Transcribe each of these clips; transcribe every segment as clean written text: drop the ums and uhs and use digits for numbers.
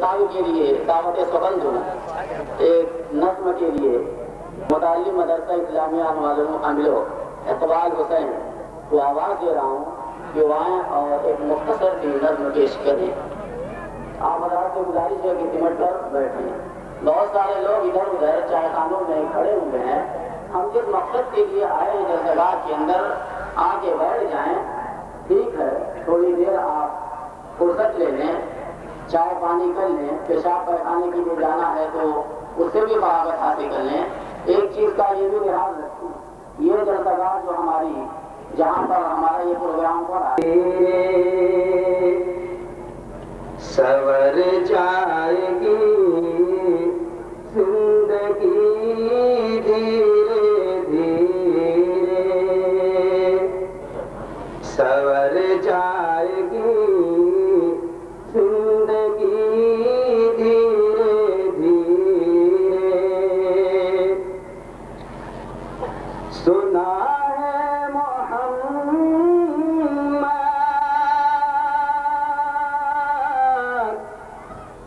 افتتاح کے لیے دعوت سخن دوں ایک نظم کے لیے متعلم مدرسہ اسلامیہ عاملو اقبال حسین کو آواز دے رہا ہوں کہ وہ آئیں اور ایک مختصر سی نظم پیش کریں۔ آپ حضرات سے گزارش ہے کہ سمٹ کر بیٹھیں۔ بہت سارے لوگ ادھر ادھر چائے خانوں میں کھڑے ہوئے ہیں، ہم جس مقصد کے لیے آئے ہیں جلسگاہ کے اندر آ کے بیٹھ جائیں۔ ٹھیک ہے، تھوڑی دیر آپ فرصت لے لیں، چائے پانی کر لیں، پیشاب پیخانے کے لیے جانا ہے تو اس سے بھی فراغت حاصل کر لیں۔ ایک چیز کا یہ بھی لحاظ رکھیں، یہ جلسگاہ جو ہماری جہاں پر ہمارا یہ پروگرام ہو رہا ہے سور جائے گی زندگی دھیرے دھیرے، سور جائے گی زندگی دھیرے دھیرے، سنا ہے محمد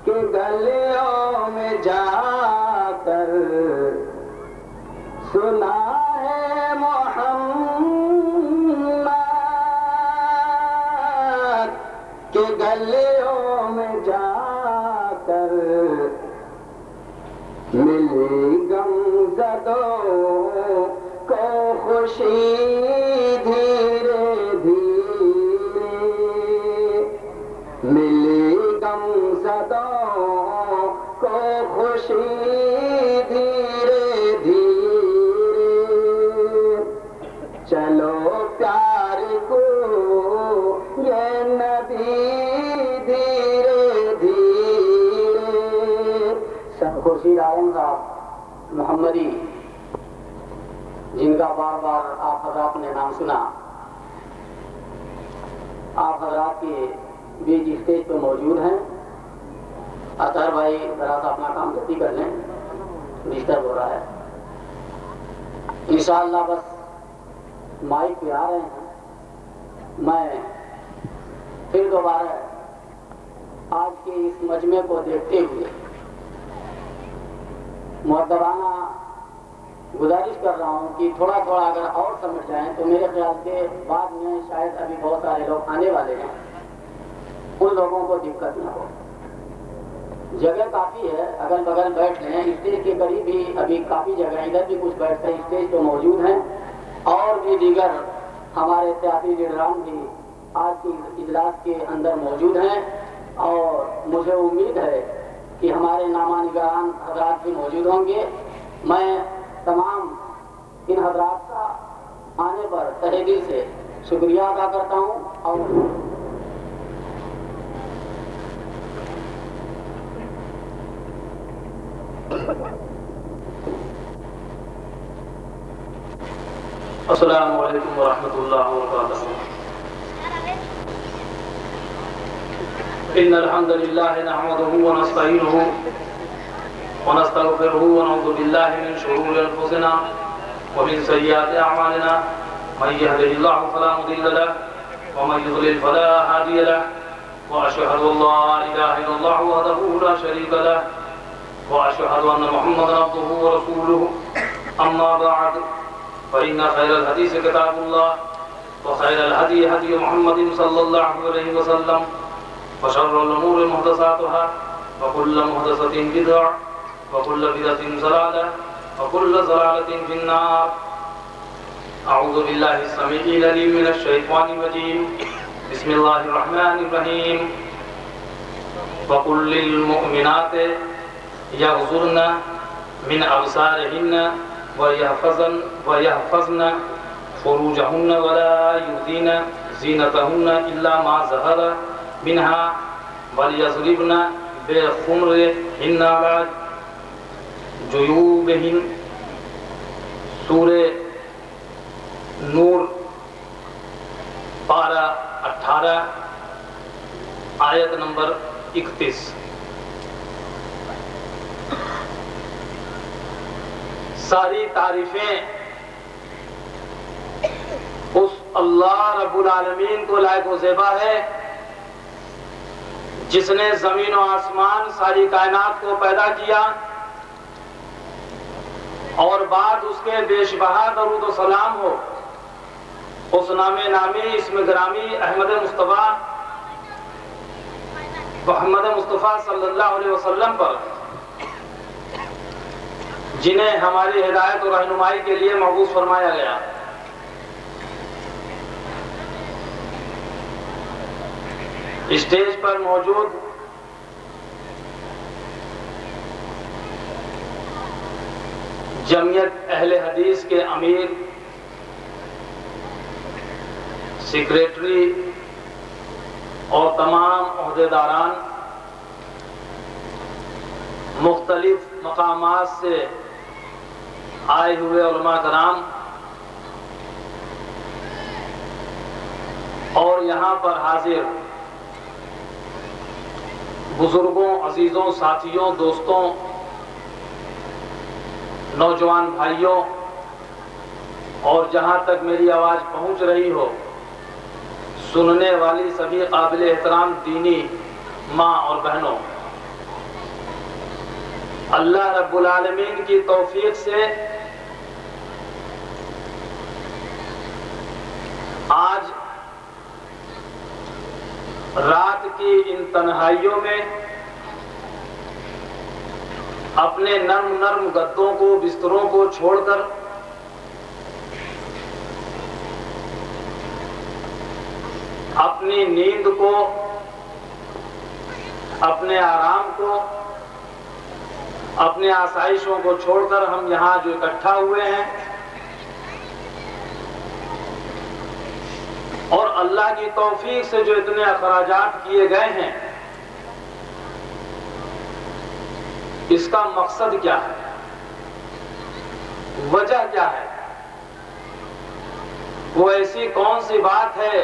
کے گلیوں میں جا کر، سنا ہے محمد کے گلیوں میں جا کر، ملی غم زدوں کو خوشی دھیرے دھیرے، ملی غم زدوں کو خوشی دھیرے دھیرے، چلو پیار کو یہ نبی دھیرے دھیرے۔ خورشید عالم صاحب محمدی، جن کا بار بار آپ حضرات نے نام سنا، آپ حضرات کے بیچ اسٹیج پہ موجود ہیں۔ اطہر بھائی ذرا سا اپنا کام جلدی کر لیں، ڈسٹرب ہو رہا ہے۔ انشاءاللہ بس مائک پہ آ رہے ہیں۔ میں پھر دوبارہ آج کے اس مجمع کو دیکھتے ہوئے مؤدبانہ گزارش کر رہا ہوں کہ تھوڑا تھوڑا اگر اور سمجھ جائیں تو میرے خیال سے بعد میں شاید ابھی بہت سارے لوگ آنے والے ہیں، ان لوگوں کو دقت نہ ہو۔ جگہ کافی ہے، اگل بغل بیٹھ لیں، اسٹیج کے قریب بھی ابھی کافی جگہ، ادھر بھی کچھ بیٹھتے ہیں، اسٹیج پہ موجود ہیں، اور بھی دیگر ہمارے سیاسی لیڈران بھی آج کی اجلاس کے اندر موجود ہیں، اور مجھے امید ہے کہ ہمارے نامہ نگاران حضرات بھی موجود ہوں گے۔ میں تمام ان حضرات کا آنے پر تہہ دل سے شکریہ ادا کرتا ہوں، اور السلام علیکم ورحمۃ اللہ وبرکاتہ۔ ان الحمد للہ نحمده ونستعینه ونستغفره ونعوذ باللہ من شرور انفسنا ومن سیئات اعمالنا، من يهده الله فلا مضل له ومن يضلل فلا هادي له، واشهد ان لا اله الا الله وحده لا شريك له، واشهد ان محمدا عبده ورسوله، اما بعد فإن خير الحديث كتاب الله وخير الهدي هدي محمد صلى الله عليه وسلم، وشر الأمور محدثاتها وكل محدثة بدعة وكل بدعة ضلالة وكل ضلالة في النار۔ أعوذ بالله السميع العليم من الشيطان الرجيم، بسم الله الرحمن الرحيم۔ وقل للمؤمنات يغضضن من أبصارهن ويحفظن فروجهن ولا يبدين زينتهن إلا ما ظهر منها وليضربن بخمرهن على جيوبهن۔ سورہ نور پارہ 18 آیت نمبر 31۔ ساری تعریفیں اس اللہ رب العالمین کو لائق و زیبا ہے جس نے زمین و آسمان ساری کائنات کو پیدا کیا، اور بعد اس کے بیش بہا درود و سلام ہو اس نام نامی اسم گرامی احمد مصطفیٰ محمد مصطفیٰ صلی اللہ علیہ وسلم پر، جنہیں ہماری ہدایت و رہنمائی کے لیے مبعوث فرمایا گیا۔ اسٹیج پر موجود جمعیت اہل حدیث کے امیر، سیکریٹری اور تمام عہدیداران، مختلف مقامات سے آئے ہوئے علماء کرام، اور یہاں پر حاضر بزرگوں، عزیزوں، ساتھیوں، دوستوں، نوجوان بھائیوں، اور جہاں تک میری آواز پہنچ رہی ہو سننے والی سبھی قابل احترام دینی ماں اور بہنوں، اللہ رب العالمین کی توفیق سے آج رات کی ان تنہائیوں میں اپنے نرم نرم گدوں کو، بستروں کو چھوڑ کر اپنی نیند کو، اپنے آرام کو، اپنے آسائشوں کو چھوڑ کر ہم یہاں جو اکٹھا ہوئے ہیں، اور اللہ کی توفیق سے جو اتنے اخراجات کیے گئے ہیں، اس کا مقصد کیا ہے؟ وجہ کیا ہے؟ وہ ایسی کون سی بات ہے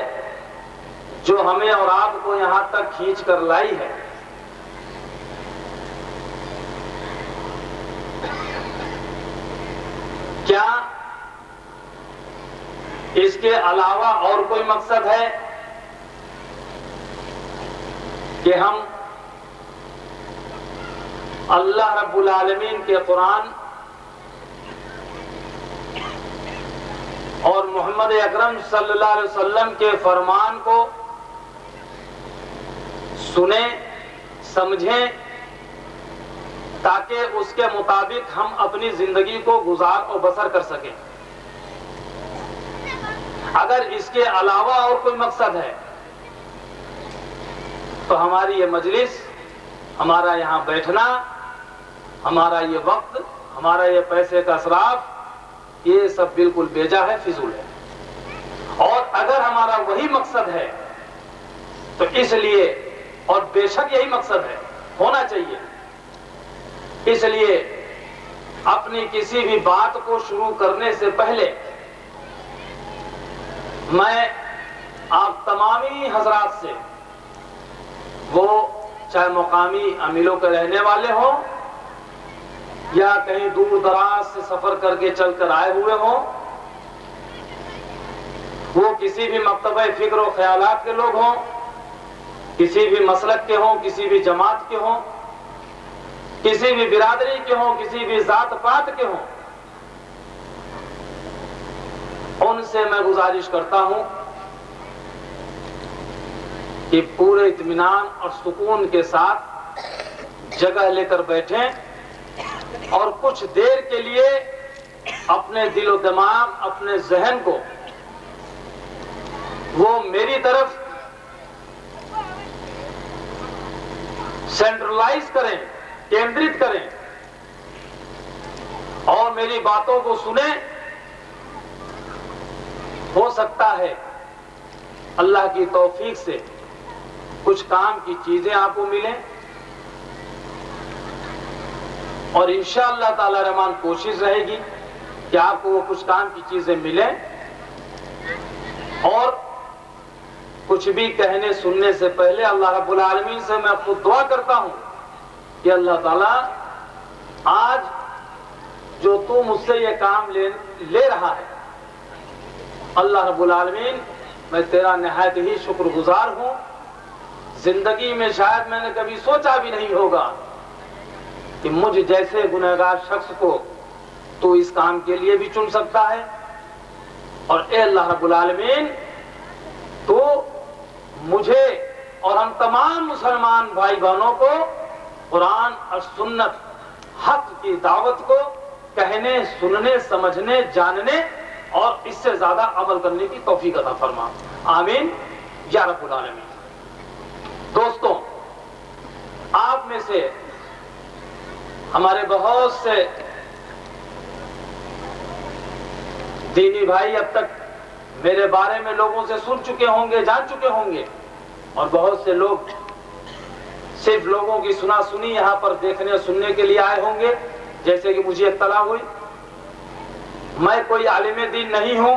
جو ہمیں اور آپ کو یہاں تک کھینچ کر لائی ہے؟ کیا اس کے علاوہ اور کوئی مقصد ہے کہ ہم اللہ رب العالمین کے قرآن اور محمد اکرم صلی اللہ علیہ وسلم کے فرمان کو سنیں، سمجھیں، تاکہ اس کے مطابق ہم اپنی زندگی کو گزار و بسر کر سکیں؟ اگر اس کے علاوہ اور کوئی مقصد ہے تو ہماری یہ مجلس، ہمارا یہاں بیٹھنا، ہمارا یہ وقت، ہمارا یہ پیسے کا اسراف، یہ سب بالکل بیجا ہے، فضول ہے۔ اور اگر ہمارا وہی مقصد ہے تو اس لیے، اور بے شک یہی مقصد ہے، ہونا چاہیے، اس لیے اپنی کسی بھی بات کو شروع کرنے سے پہلے میں آپ تمامی حضرات سے، وہ چاہے مقامی امیلوں کے رہنے والے ہوں یا کہیں دور دراز سے سفر کر کے چل کر آئے ہوئے ہوں، وہ کسی بھی مکتبہ فکر و خیالات کے لوگ ہوں، کسی بھی مسلک کے ہوں، کسی بھی جماعت کے ہوں، کسی بھی برادری کے ہوں، کسی بھی ذات پات کے ہوں، ان سے میں گزارش کرتا ہوں کہ پورے اطمینان اور سکون کے ساتھ جگہ لے کر بیٹھیں اور کچھ دیر کے لیے اپنے دل و دماغ، اپنے ذہن کو وہ میری طرف سینٹرلائز کریں، کیندرت کریں، اور میری باتوں کو سنیں۔ ہو سکتا ہے اللہ کی توفیق سے کچھ کام کی چیزیں آپ کو ملیں، اور انشاءاللہ تعالی رحمان کوشش رہے گی کہ آپ کو وہ کچھ کام کی چیزیں ملیں۔ اور کچھ بھی کہنے سننے سے پہلے اللہ رب العالمین سے میں خود دعا کرتا ہوں کہ اللہ تعالیٰ آج جو تو مجھ سے یہ کام لے رہا ہے، اللہ رب العالمین میں تیرا نہایت ہی شکر گزار ہوں، زندگی میں شاید میں نے کبھی سوچا بھی نہیں ہوگا کہ مجھ جیسے گنہگار شخص کو تو اس کام کے لیے بھی چن سکتا ہے. اور اے اللہ رب العالمین، تو مجھے اور ہم تمام مسلمان بھائی بہنوں کو قرآن اور سنت حق کی دعوت کو کہنے، سننے، سمجھنے، جاننے اور اس سے زیادہ عمل کرنے کی توفیق عطا فرما. آمین یا رب العالمین. دوستوں، آپ میں سے ہمارے بہت سے دینی بھائی اب تک میرے بارے میں لوگوں سے سن چکے ہوں گے، جان چکے ہوں گے، اور بہت سے لوگ صرف لوگوں کی سنا سنی یہاں پر دیکھنے سننے کے لیے آئے ہوں گے. جیسے کہ مجھے اطلاع ہوئی، میں کوئی عالم دین نہیں ہوں،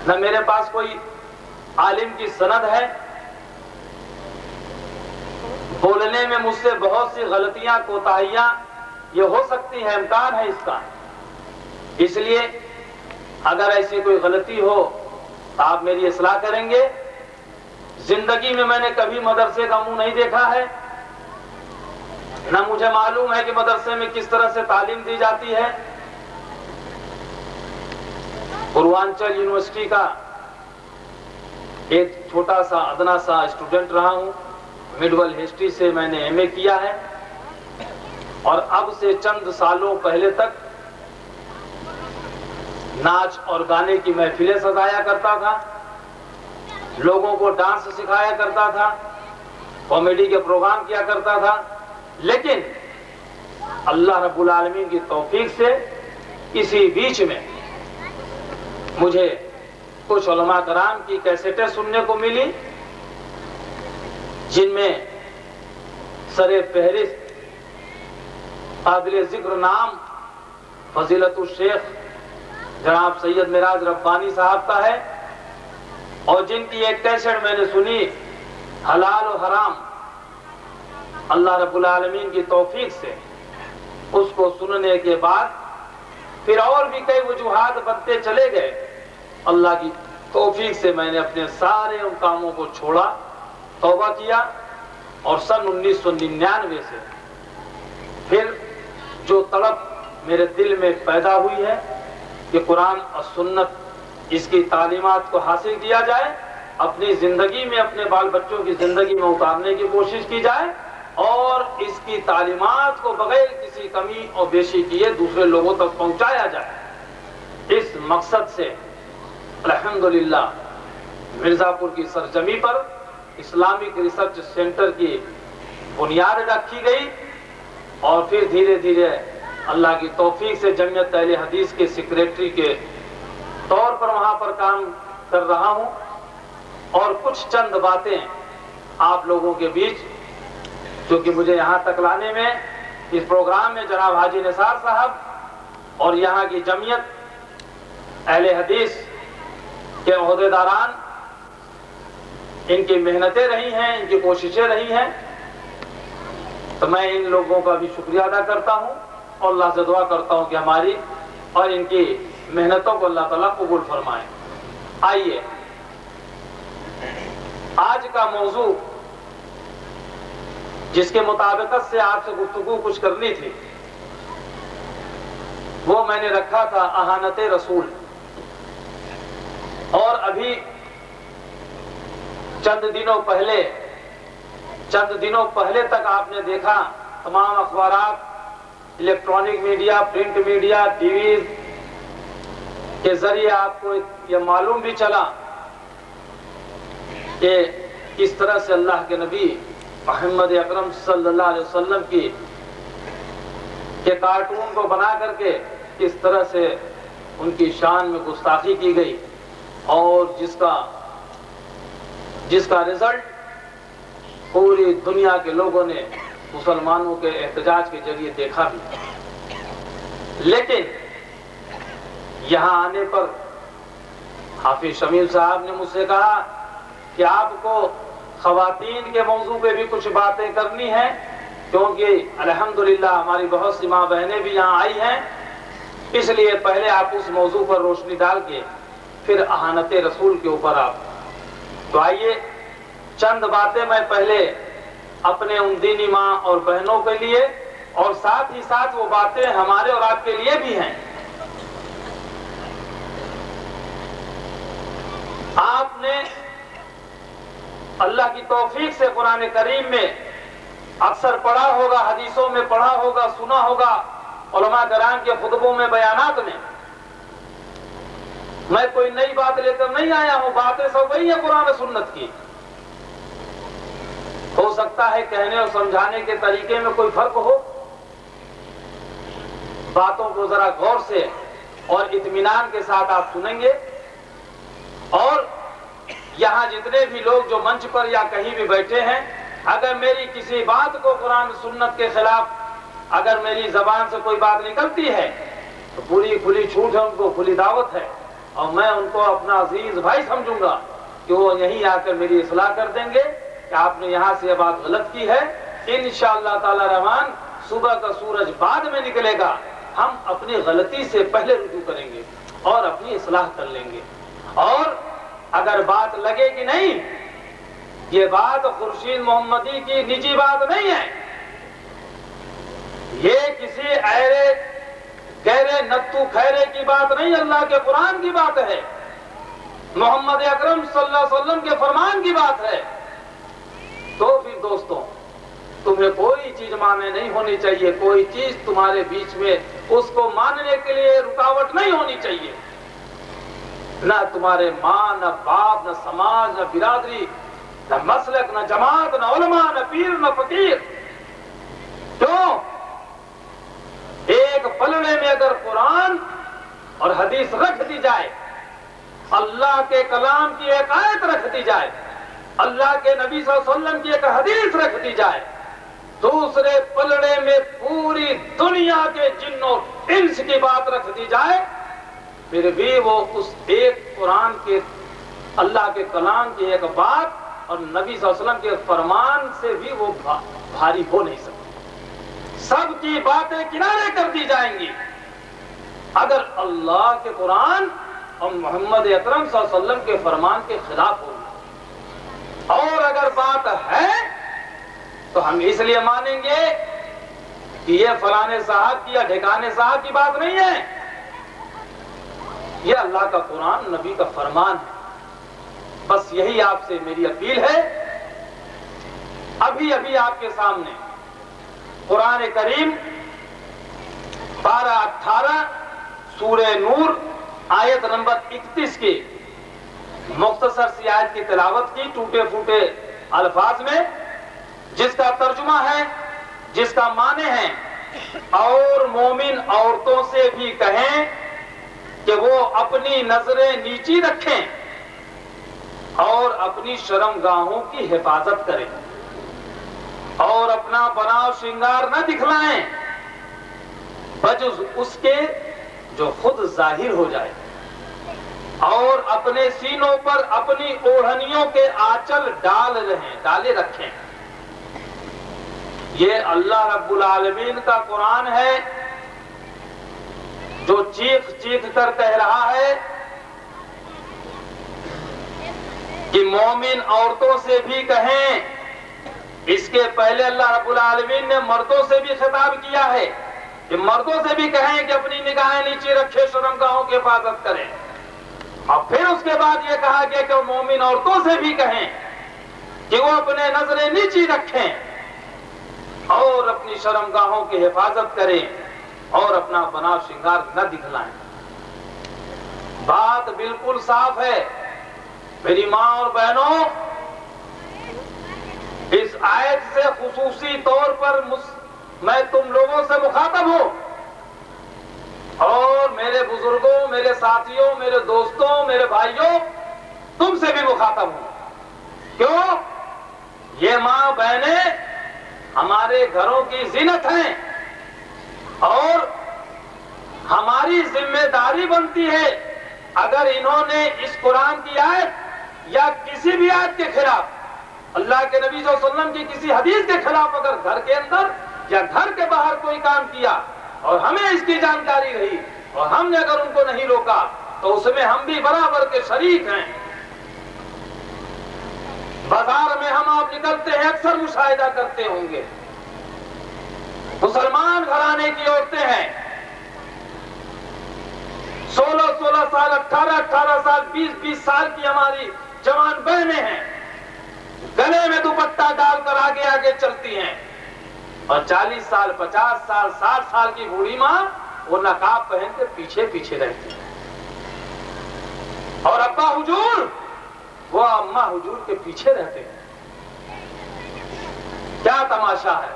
نہ میرے پاس کوئی عالم کی سند ہے. بولنے میں مجھ سے بہت سی غلطیاں، کوتاہیاں یہ ہو سکتی ہیں، امکان ہے اس کا. اس لیے اگر ایسی کوئی غلطی ہو تو آپ میری اصلاح کریں گے. زندگی میں نے کبھی مدرسے کا منہ نہیں دیکھا ہے، نہ مجھے معلوم ہے کہ مدرسے میں کس طرح سے تعلیم دی جاتی ہے. پوروانچل یونیورسٹی کا ایک چھوٹا سا ادنا سا اسٹوڈنٹ رہا ہوں. مڈول ہسٹری سے میں نے ایم اے کیا ہے، اور اب سے چند سالوں پہلے تک ناچ اور گانے کی محفلیں سجایا کرتا تھا، لوگوں کو ڈانس سکھایا کرتا تھا، کامیڈی کے پروگرام کیا کرتا تھا. لیکن اللہ رب العالمین کی توفیق سے اسی بیچ میں مجھے کچھ علماء کرام کی کیسٹیں سننے کو ملی، جن میں سر فہرست قابل ذکر نام فضیلت الشیخ جناب سید معراج ربانی صاحب کا ہے، اور جن کی ایک کیسٹ میں نے سنی حلال و حرام. اللہ رب العالمین کی توفیق سے اس کو سننے کے بعد پھر اور بھی کئی وجوہات بنتے چلے گئے. اللہ کی توفیق سے میں نے اپنے سارے ان کاموں کو چھوڑا، توبہ کیا، اور سن 1999 سے پھر جو تڑپ میرے دل میں پیدا ہوئی ہے کہ قرآن اور سنت اس کی تعلیمات کو حاصل کیا جائے، اپنی زندگی میں، اپنے بال بچوں کی زندگی میں اتارنے کی کوشش کی جائے، اور اس کی تعلیمات کو بغیر کسی کمی اور بیشی کیے دوسرے لوگوں تک پہنچایا جائے. اس مقصد سے الحمدللہ مرزا پور کی سرزمین پر اسلامک ریسرچ سینٹر کی بنیاد رکھی گئی، اور پھر دھیرے دھیرے اللہ کی توفیق سے جمعیت اہل حدیث کے سیکریٹری کے طور پر وہاں پر کام کر رہا ہوں. اور کچھ چند باتیں آپ لوگوں کے بیچ، کیونکہ مجھے یہاں تک لانے میں اس پروگرام میں جناب حاجی نثار صاحب اور یہاں کی جمعیت اہل حدیث کے عہدیداران، ان کی محنتیں رہی ہیں، ان کی کوششیں رہی ہیں، تو میں ان لوگوں کا بھی شکریہ ادا کرتا ہوں، اور اللہ سے دعا کرتا ہوں کہ ہماری اور ان کی محنتوں کو اللہ تعالیٰ قبول فرمائے. آئیے آج کا موضوع جس کے مطابقت سے آپ سے گفتگو کچھ کرنی تھی، وہ میں نے رکھا تھا اہانت رسول. اور ابھی چند دنوں پہلے تک آپ نے دیکھا تمام اخبارات، electronic media, print media, T Vs کے ذریعے آپ کو یہ معلوم بھی چلا کہ کس طرح سے اللہ کے نبی محمد اکرم صلی اللہ علیہ وسلم کی کے کارٹون کو بنا کر کے کس طرح سے ان کی شان میں گستاخی کی گئی، اور جس کا رزلٹ پوری دنیا کے لوگوں نے مسلمانوں کے احتجاج کے ذریعے دیکھا بھی. لیکن یہاں آنے پر حافظ شمیل صاحب نے مجھ سے کہا کہ آپ کو خواتین کے موضوع پہ بھی کچھ باتیں کرنی ہیں، کیونکہ الحمدللہ ہماری بہت سی ماں بہنیں بھی یہاں آئی ہیں، اس لیے پہلے آپ اس موضوع پر روشنی ڈال کے پھر اہانت رسول کے اوپر آپ. تو آئیے چند باتیں میں پہلے اپنے ان دینی ماں اور بہنوں کے لیے اور ساتھ ہی ساتھ وہ باتیں ہمارے اور آپ کے لیے بھی ہیں. آپ نے اللہ کی توفیق سے قرآن کریم میں اکثر پڑھا ہوگا، حدیثوں میں پڑھا ہوگا، سنا ہوگا، علماء کرام کے خطبوں میں، بیانات میں. میں کوئی نئی بات لے کر نہیں آیا ہوں، باتیں سب وہی ہیں قرآن و سنت کی. ہو سکتا ہے کہنے اور سمجھانے کے طریقے میں کوئی فرق ہو. باتوں کو ذرا غور سے اور اطمینان کے ساتھ آپ سنیں گے. اور یہاں جتنے بھی لوگ جو منچ پر یا کہیں بھی بیٹھے ہیں، اگر میری کسی بات کو قرآن سنت کے خلاف اگر میری زبان سے کوئی بات نکلتی ہے تو پوری کھلی چھوٹ ہے، ان کو کھلی دعوت ہے، اور میں ان کو اپنا عزیز بھائی سمجھوں گا کہ وہ یہیں آ کر میری اصلاح کر دیں گے کہ آپ نے یہاں سے یہ بات غلط کی ہے. انشاءاللہ تعالی رحمان صبح کا سورج بعد میں نکلے گا، ہم اپنی غلطی سے پہلے رجوع کریں گے اور اپنی اصلاح کر لیں گے. اور اگر بات لگے کہ نہیں یہ بات خورشید محمدی کی نجی بات نہیں ہے، یہ کسی ایرے گہرے نتو خیرے کی بات نہیں، اللہ کے قرآن کی بات ہے، محمد اکرم صلی اللہ علیہ وسلم کے فرمان کی بات ہے، تو پھر دوستوں تمہیں کوئی چیز ماننے نہیں ہونی چاہیے، کوئی چیز تمہارے بیچ میں اس کو ماننے کے لیے رکاوٹ نہیں ہونی چاہیے. نہ تمہارے ماں، نہ باپ، نہ سماج، نہ برادری، نہ مسلک، نہ جماعت، نہ علماء، نہ پیر، نہ فقیر. کیوں؟ ایک پلڑے میں اگر قرآن اور حدیث رکھ دی جائے، اللہ کے کلام کی ایک آیت رکھ دی جائے، اللہ کے نبی صلی اللہ علیہ وسلم کی ایک حدیث رکھ دی جائے، دوسرے پلڑے میں پوری دنیا کے جن و انس کی بات رکھ دی جائے، پھر بھی وہ اس ایک قرآن کے اللہ کے کلام کی ایک بات اور نبی صلی اللہ علیہ وسلم کے فرمان سے بھی وہ بھاری ہو نہیں سکتی. سب کی باتیں کنارے کر دی جائیں گی اگر اللہ کے قرآن اور محمد اکرم صلی اللہ علیہ وسلم کے فرمان کے خلاف ہوگی. اور اگر بات ہے تو ہم اس لیے مانیں گے کہ یہ فلانے صاحب کی یا ڈھکانے صاحب کی بات نہیں ہے، یہ اللہ کا قرآن، نبی کا فرمان ہے. بس یہی آپ سے میری اپیل ہے. ابھی ابھی آپ کے سامنے قرآن کریم پارہ 18 سورہ نور آیت نمبر 31 کی مختصر سی آیت کی تلاوت کی ٹوٹے پھوٹے الفاظ میں، جس کا ترجمہ ہے، جس کا معنی ہے، اور مومن عورتوں سے بھی کہیں کہ وہ اپنی نظریں نیچی رکھیں اور اپنی شرمگاہوں کی حفاظت کریں اور اپنا بناؤ شنگار نہ دکھلائیں بجز اس کے جو خود ظاہر ہو جائے، اور اپنے سینوں پر اپنی اوڑھنیوں کے آنچل ڈالے رکھیں. یہ اللہ رب العالمین کا قرآن ہے جو چیخ چیخ کر کہہ رہا ہے کہ مومن عورتوں سے بھی کہیں. اس کے پہلے اللہ رب العالمین نے مردوں سے بھی خطاب کیا ہے کہ مردوں سے بھی کہیں کہ اپنی نگاہیں نیچے رکھے، شرمگاہوں کی حفاظت کریں. اور پھر اس کے بعد یہ کہا گیا کہ مومن عورتوں سے بھی کہیں کہ وہ اپنے نظریں نیچی رکھیں اور اپنی شرمگاہوں کی حفاظت کریں اور اپنا بناؤ شنگار نہ دکھلائیں. بات بالکل صاف ہے میری ماں اور بہنوں. اس آیت سے خصوصی طور پر میں تم لوگوں سے مخاطب ہوں اور میرے بزرگوں، میرے ساتھیوں، میرے دوستوں، میرے بھائیوں، تم سے بھی مخاطب ہوں. کیوں؟ یہ ماں بہنیں ہمارے گھروں کی زینت ہیں اور ہماری ذمہ داری بنتی ہے اگر انہوں نے اس قرآن کی آیت یا کسی بھی آیت کے خلاف، اللہ کے نبی صلی اللہ علیہ وسلم کی کسی حدیث کے خلاف اگر گھر کے اندر یا گھر کے باہر کوئی کام کیا اور ہمیں اس کی جانکاری رہی اور ہم نے اگر ان کو نہیں روکا تو اس میں ہم بھی برابر کے شریک ہیں. بازار میں ہم آپ نکلتے ہیں اکثر مشاہدہ کرتے ہوں گے، مسلمان گھرانے کی عورتیں ہیں، 16 سال، 18 سال، 20 سال کی ہماری جوان بہنیں ہیں، گلے میں دوپٹہ ڈال کر آگے آگے چلتی ہیں، اور 40 سال، 50 سال، 60 سال کی بوڑھی ماں وہ نقاب پہن کے پیچھے پیچھے رہتی ہے، اور ابا حضور وہ اماں حضور کے پیچھے رہتے ہیں۔ کیا تماشا ہے!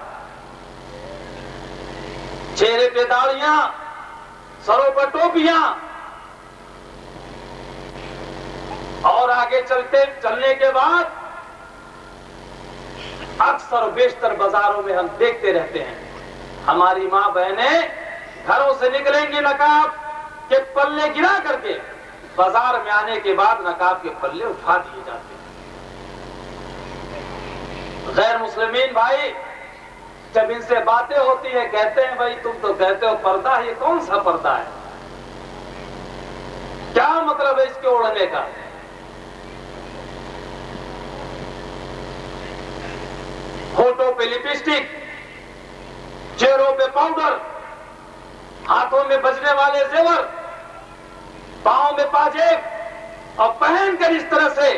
چہرے پہ داڑیاں، سروں پر ٹوپیاں، اور آگے چلنے کے بعد اکثر و بیشتر بازاروں میں ہم دیکھتے رہتے ہیں ہماری ماں بہنیں گھروں سے نکلیں گی نقاب کے پلے گرا کر کے، بازار میں آنے کے بعد نقاب کے پلے اٹھا دیے جاتے ہیں۔ غیر مسلمین بھائی جب ان سے باتیں ہوتی ہیں کہتے ہیں بھائی تم تو کہتے ہو پردہ ہے، یہ کون سا پردہ ہے؟ کیا مطلب ہے اس کے اوڑھنے کا؟ ہونٹوں پہ لپسٹک، چہروں پہ پاؤڈر، ہاتھوں میں بجنے والے زیور، پاؤں میں پاجیب، اور پہن کر اس طرح سے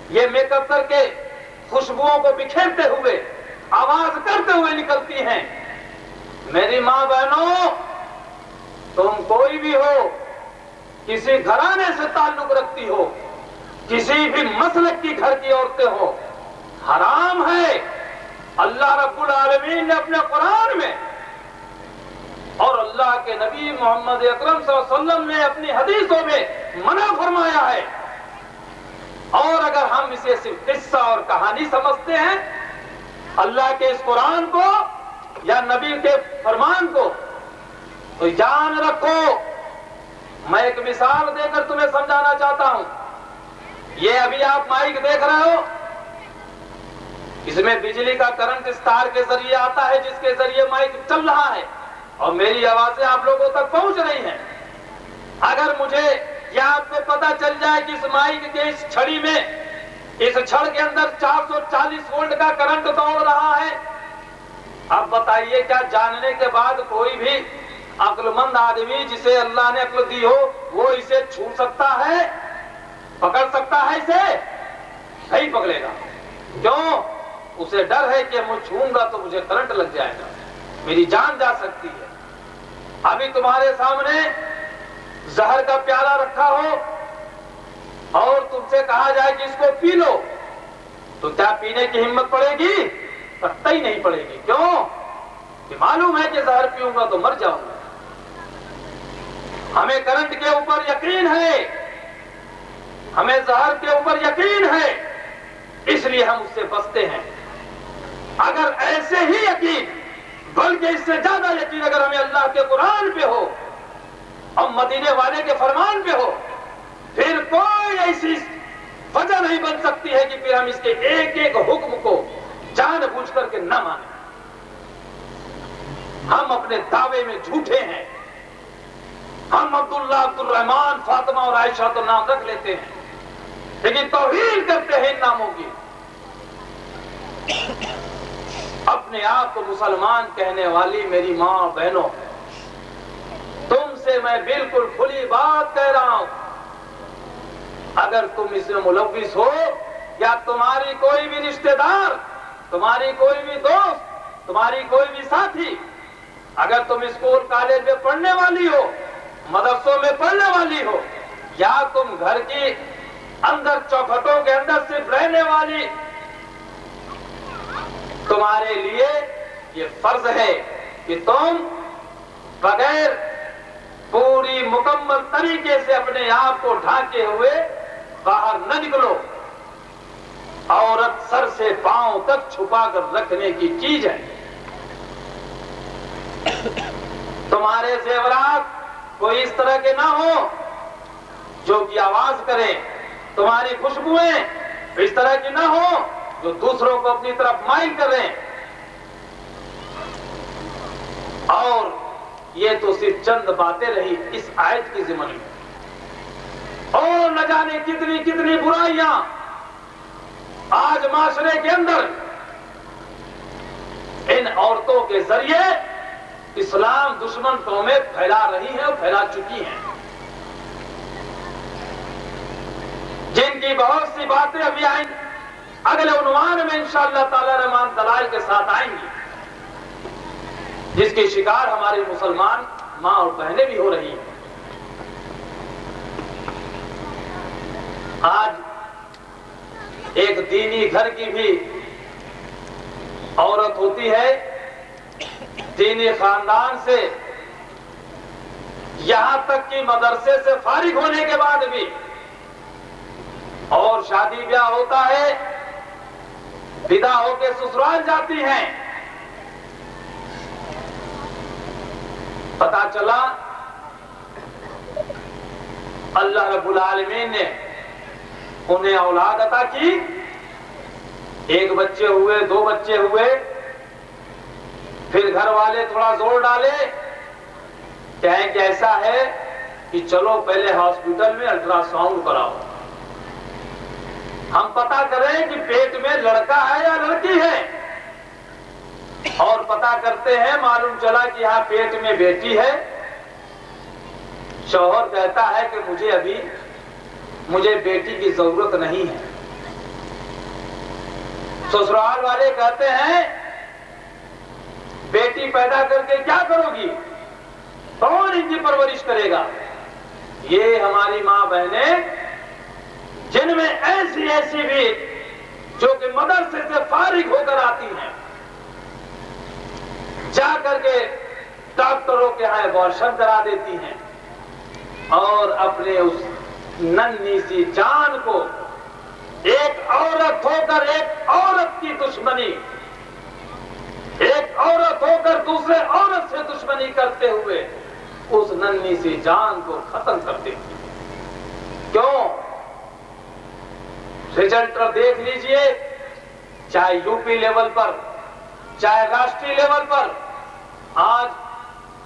یہ میک اپ کر کے خوشبوؤں کو بکھیرتے ہوئے آواز کرتے ہوئے نکلتی ہیں۔ میری ماں بہنوں، تم کوئی بھی ہو، کسی گھرانے سے تعلق رکھتی ہو، کسی بھی مسلک کی گھر کی عورتیں ہو، حرام ہے۔ اللہ رب العالمین نے اپنے قرآن میں اور اللہ کے نبی محمد اکرم صلی اللہ علیہ وسلم نے اپنی حدیثوں میں منع فرمایا ہے، اور اگر ہم اسے صرف قصہ اور کہانی سمجھتے ہیں اللہ کے اس قرآن کو یا نبی کے فرمان کو، تو جان رکھو، میں ایک مثال دے کر تمہیں سمجھانا چاہتا ہوں۔ یہ ابھی آپ مائک دیکھ رہے ہو، اس میں بجلی کا کرنٹ اس تار کے ذریعے آتا ہے جس کے ذریعے مائک چل رہا ہے، اور میری آوازیں آپ لوگوں تک پہنچ رہی ہیں۔ اگر مجھے یا آپ کو پتا چل جائے کہ اس مائک کے اس چھڑی میں، اس چھڑ کے اندر 440 وولٹ کا کرنٹ دوڑ رہا ہے، اب بتائیے کیا جاننے کے بعد کوئی بھی عقل مند آدمی جسے اللہ نے عقل دی ہو وہ اسے چھو سکتا ہے؟ پکڑ سکتا ہے اسے؟ نہیں پکڑے گا۔ کیوں؟ اسے ڈر ہے کہ میں چھوؤں گا تو مجھے کرنٹ لگ جائے گا، میری جان جا سکتی ہے۔ ابھی تمہارے سامنے زہر کا پیالہ رکھا ہو اور تم سے کہا جائے کہ اس کو پی لو، تو کیا پینے کی ہمت پڑے گی؟ قطعی نہیں پڑے گی۔ کیوں؟ کہ معلوم ہے کہ زہر پیوں گا تو مر جاؤں گا۔ ہمیں کرنٹ کے اوپر یقین ہے، ہمیں زہر کے اوپر یقین ہے، اس لیے ہم اس سے بچتے ہیں۔ اگر ایسے ہی یقین، بلکہ اس سے زیادہ یقین اگر ہمیں اللہ کے قرآن پہ ہو اور مدینے والے کے فرمان پہ ہو، پھر کوئی ایسی وجہ نہیں بن سکتی ہے کہ پھر ہم اس کے ایک ایک حکم کو جان بوجھ کر کے نہ مانیں۔ ہم اپنے دعوے میں جھوٹے ہیں، ہم عبداللہ، عبد الرحمن، فاطمہ اور عائشہ تو نام رکھ لیتے ہیں، لیکن توہین کرتے ہیں ان ناموں کی۔ اپنے آپ کو مسلمان کہنے والی میری ماں اور بہنوں، تم سے میں بالکل کھلی بات کہہ رہا ہوں، اگر تم اس میں ملوث ہو یا تمہاری کوئی بھی رشتہ دار، تمہاری کوئی بھی دوست، تمہاری کوئی بھی ساتھی، اگر تم اسکول کالج میں پڑھنے والی ہو، مدرسوں میں پڑھنے والی ہو، یا تم گھر کی اندر چوکھٹوں کے اندر صرف رہنے والی، تمہارے لیے یہ فرض ہے کہ تم بغیر پوری مکمل طریقے سے اپنے آپ کو ڈھانکے ہوئے باہر نہ نکلو۔ عورت سر سے پاؤں تک چھپا کر رکھنے کی چیز ہے۔ تمہارے زیورات کوئی اس طرح کے نہ ہو جو کہ آواز کریں، تمہاری خوشبوئیں اس طرح کی نہ ہو جو دوسروں کو اپنی طرف مائل کریں۔ اور یہ تو صرف چند باتیں رہی اس آیت کی ضمن میں، اور نہ جانے کتنی کتنی برائیاں آج معاشرے کے اندر ان عورتوں کے ذریعے اسلام دشمن قومیں پھیلا رہی ہیں اور پھیلا چکی ہیں، جن کی بہت سی باتیں ابھی آئیں اگلے عنوان میں انشاءاللہ تعالی رحمان دلائل کے ساتھ آئیں گی، جس کے شکار ہمارے مسلمان ماں اور بہنیں بھی ہو رہی ہیں۔ آج ایک دینی گھر کی بھی عورت ہوتی ہے، دینی خاندان سے، یہاں تک کہ مدرسے سے فارغ ہونے کے بعد بھی، اور شادی بیاہ ہوتا ہے، ودا ہو کے سسرال جاتی ہیں، پتا چلا اللہ رب العالمین نے انہیں اولاد عطا کی، ایک بچے ہوئے، دو بچے ہوئے، پھر گھر والے تھوڑا زور ڈالے، کہیں کہ ایسا ہے کہ چلو پہلے ہاسپٹل میں الٹرا ساؤنڈ کراؤ، ہم پتا کریں کہ پیٹ میں لڑکا ہے یا لڑکی ہے، اور پتا کرتے ہیں، معلوم چلا کہ یہاں پیٹ میں بیٹی ہے۔ شوہر کہتا ہے کہ مجھے بیٹی کی ضرورت نہیں ہے۔ سسرال والے کہتے ہیں بیٹی پیدا کر کے کیا کرو گی، کون ان کی پرورش کرے گا؟ یہ ہماری ماں بہنیں جن میں ایسی بھی جو کہ مدرسے سے فارغ ہو کر آتی ہیں، جا کر کے ڈاکٹروں کے ہاں ابارشن کرا دیتی ہیں، اور اپنے اس ننھی سی جان کو ایک عورت ہو کر ایک عورت کی دشمنی، ایک عورت ہو کر دوسرے عورت سے دشمنی کرتے ہوئے اس ننھی سی جان کو ختم کر دیتی ہے۔ کیوں؟ رزلٹ دیکھ لیجئے، چاہے یو پی لیول پر، چاہے راشٹری لیول پر، آج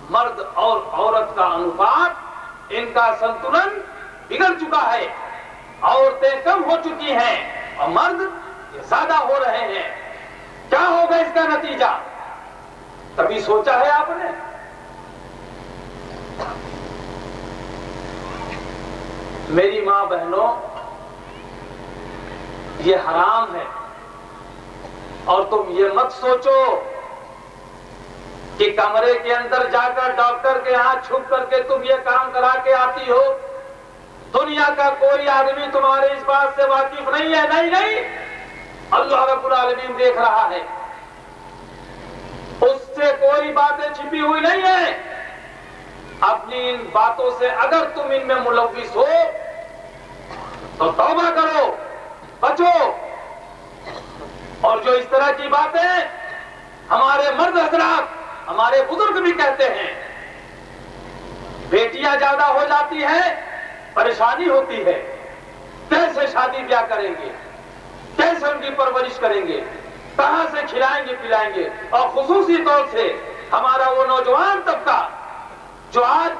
مرد اور عورت کا انوپات، ان کا سنتلن بگڑ چکا ہے، عورتیں کم ہو چکی ہیں اور مرد زیادہ ہو رہے ہیں۔ کیا ہوگا اس کا نتیجہ؟ کبھی سوچا ہے آپ نے؟ میری ماں بہنوں، یہ حرام ہے، اور تم یہ مت سوچو کہ کمرے کے اندر جا کر ڈاکٹر کے ہاں چھپ کر کے تم یہ کام کرا کے آتی ہو۔ دنیا کا کوئی آدمی تمہارے اس بات سے واقف نہیں ہے، نہیں، اللہ رب العالمین دیکھ رہا ہے، اس سے کوئی باتیں چھپی ہوئی نہیں ہیں۔ اپنی ان باتوں سے اگر تم ان میں ملوث ہو تو توبہ کرو، بچو۔ اور جو اس طرح کی باتیں ہمارے مرد حضرات، ہمارے بزرگ بھی کہتے ہیں، بیٹیاں زیادہ ہو جاتی ہیں، پریشانی ہوتی ہے، کیسے شادی بیاہ کریں گے، کیسے ان کی پرورش کریں گے، کہاں سے کھلائیں گے پلائیں گے۔ اور خصوصی طور سے ہمارا وہ نوجوان طبقہ جو آج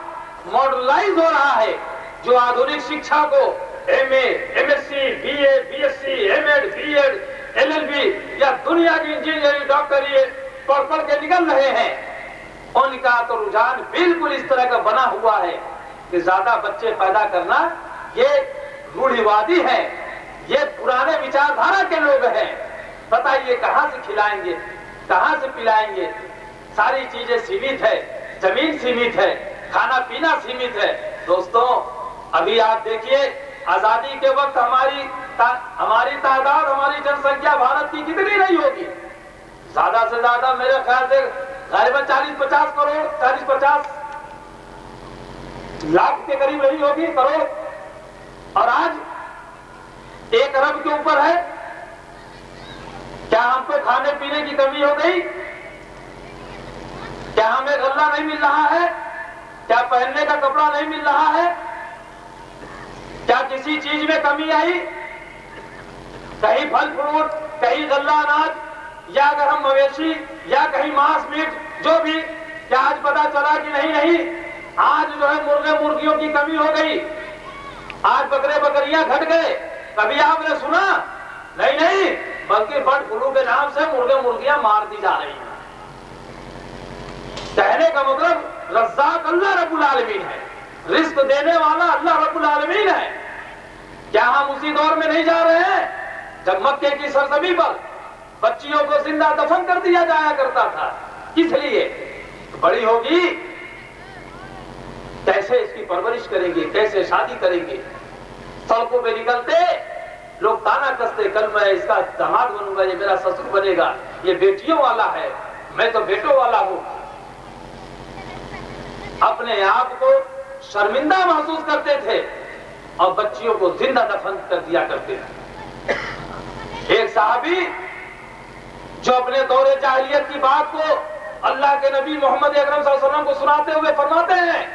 ماڈرنائز ہو رہا ہے، جو آدھونک شکشا کو M A, M S C, B A, B S C, M Ed, B Ed, L L B یا دنیا کی انجینئرنگ، ڈاکٹری پڑھ کے نکل رہے ہیں، ان کا تو رجحان بالکل اس طرح کا بنا ہوا ہے کہ زیادہ بچے پیدا کرنا یہ روڑھیوادی ہے، یہ پرانے وچار دھارا کے لوگ ہیں۔ بتائیے کہاں سے کھلائیں گے، کہاں سے پلائیں گے؟ ساری چیزیں سیمت ہے، زمین سیمت ہے، کھانا پینا سیمت ہے۔ دوستوں، ابھی آپ دیکھیے آزادی کے وقت ہماری تعداد، ہماری جن سنکھیا بھارت کی کتنی رہی ہوگی؟ زیادہ سے زیادہ میرے خیال سے غالباً 40-50 کروڑ، 40-50 لاکھ کے قریب رہی ہوگی، کروڑ، اور آج 1 ارب کے اوپر ہے۔ کیا ہم کو کھانے پینے کی کمی ہو گئی؟ کیا ہمیں غلہ نہیں مل رہا ہے؟ کیا پہننے کا کپڑا نہیں مل رہا ہے؟ کیا کسی چیز میں کمی آئی؟ کہیں پھل فروٹ، کہیں غلہ اناج، یا اگر ہم مویشی یا کہیں ماس میٹ جو بھی، کیا آج پتا چلا کہ نہیں، آج جو ہے مرغے مرغیوں کی کمی ہو گئی، آج بکرے بکریاں گھٹ گئے۔ کبھی آپ نے سنا نہیں نہیں، بلکہ برڈ فلو کے نام سے مرغے مرغیاں مار دی جا رہی ہیں۔ کہنے کا مطلب رزاق اللہ رب العالمین ہے، رزق دینے والا اللہ رب العالمین ہے۔ کیا ہم اسی دور میں نہیں جا رہے ہیں جب مکے کی سرزمین پر بچیوں کو زندہ دفن کر دیا جایا کرتا تھا؟ کس لیے؟ بڑی ہوگی کیسے اس کی پرورش کریں گے، کیسے شادی کریں گے؟ سڑکوں پہ نکلتے لوگ تانا کستے، کل میں اس کا داماد بنوں گا، یہ میرا سسر بنے گا، یہ بیٹیوں والا ہے، میں تو بیٹوں والا ہوں۔ اپنے آپ کو شرمندہ محسوس کرتے تھے اور بچیوں کو زندہ دفن کر دیا کرتے تھے۔ ایک صحابی جو اپنے دور جاہلیت کی بات کو اللہ کے نبی محمد اکرم صلی اللہ علیہ وسلم کو سناتے ہوئے فرماتے ہیں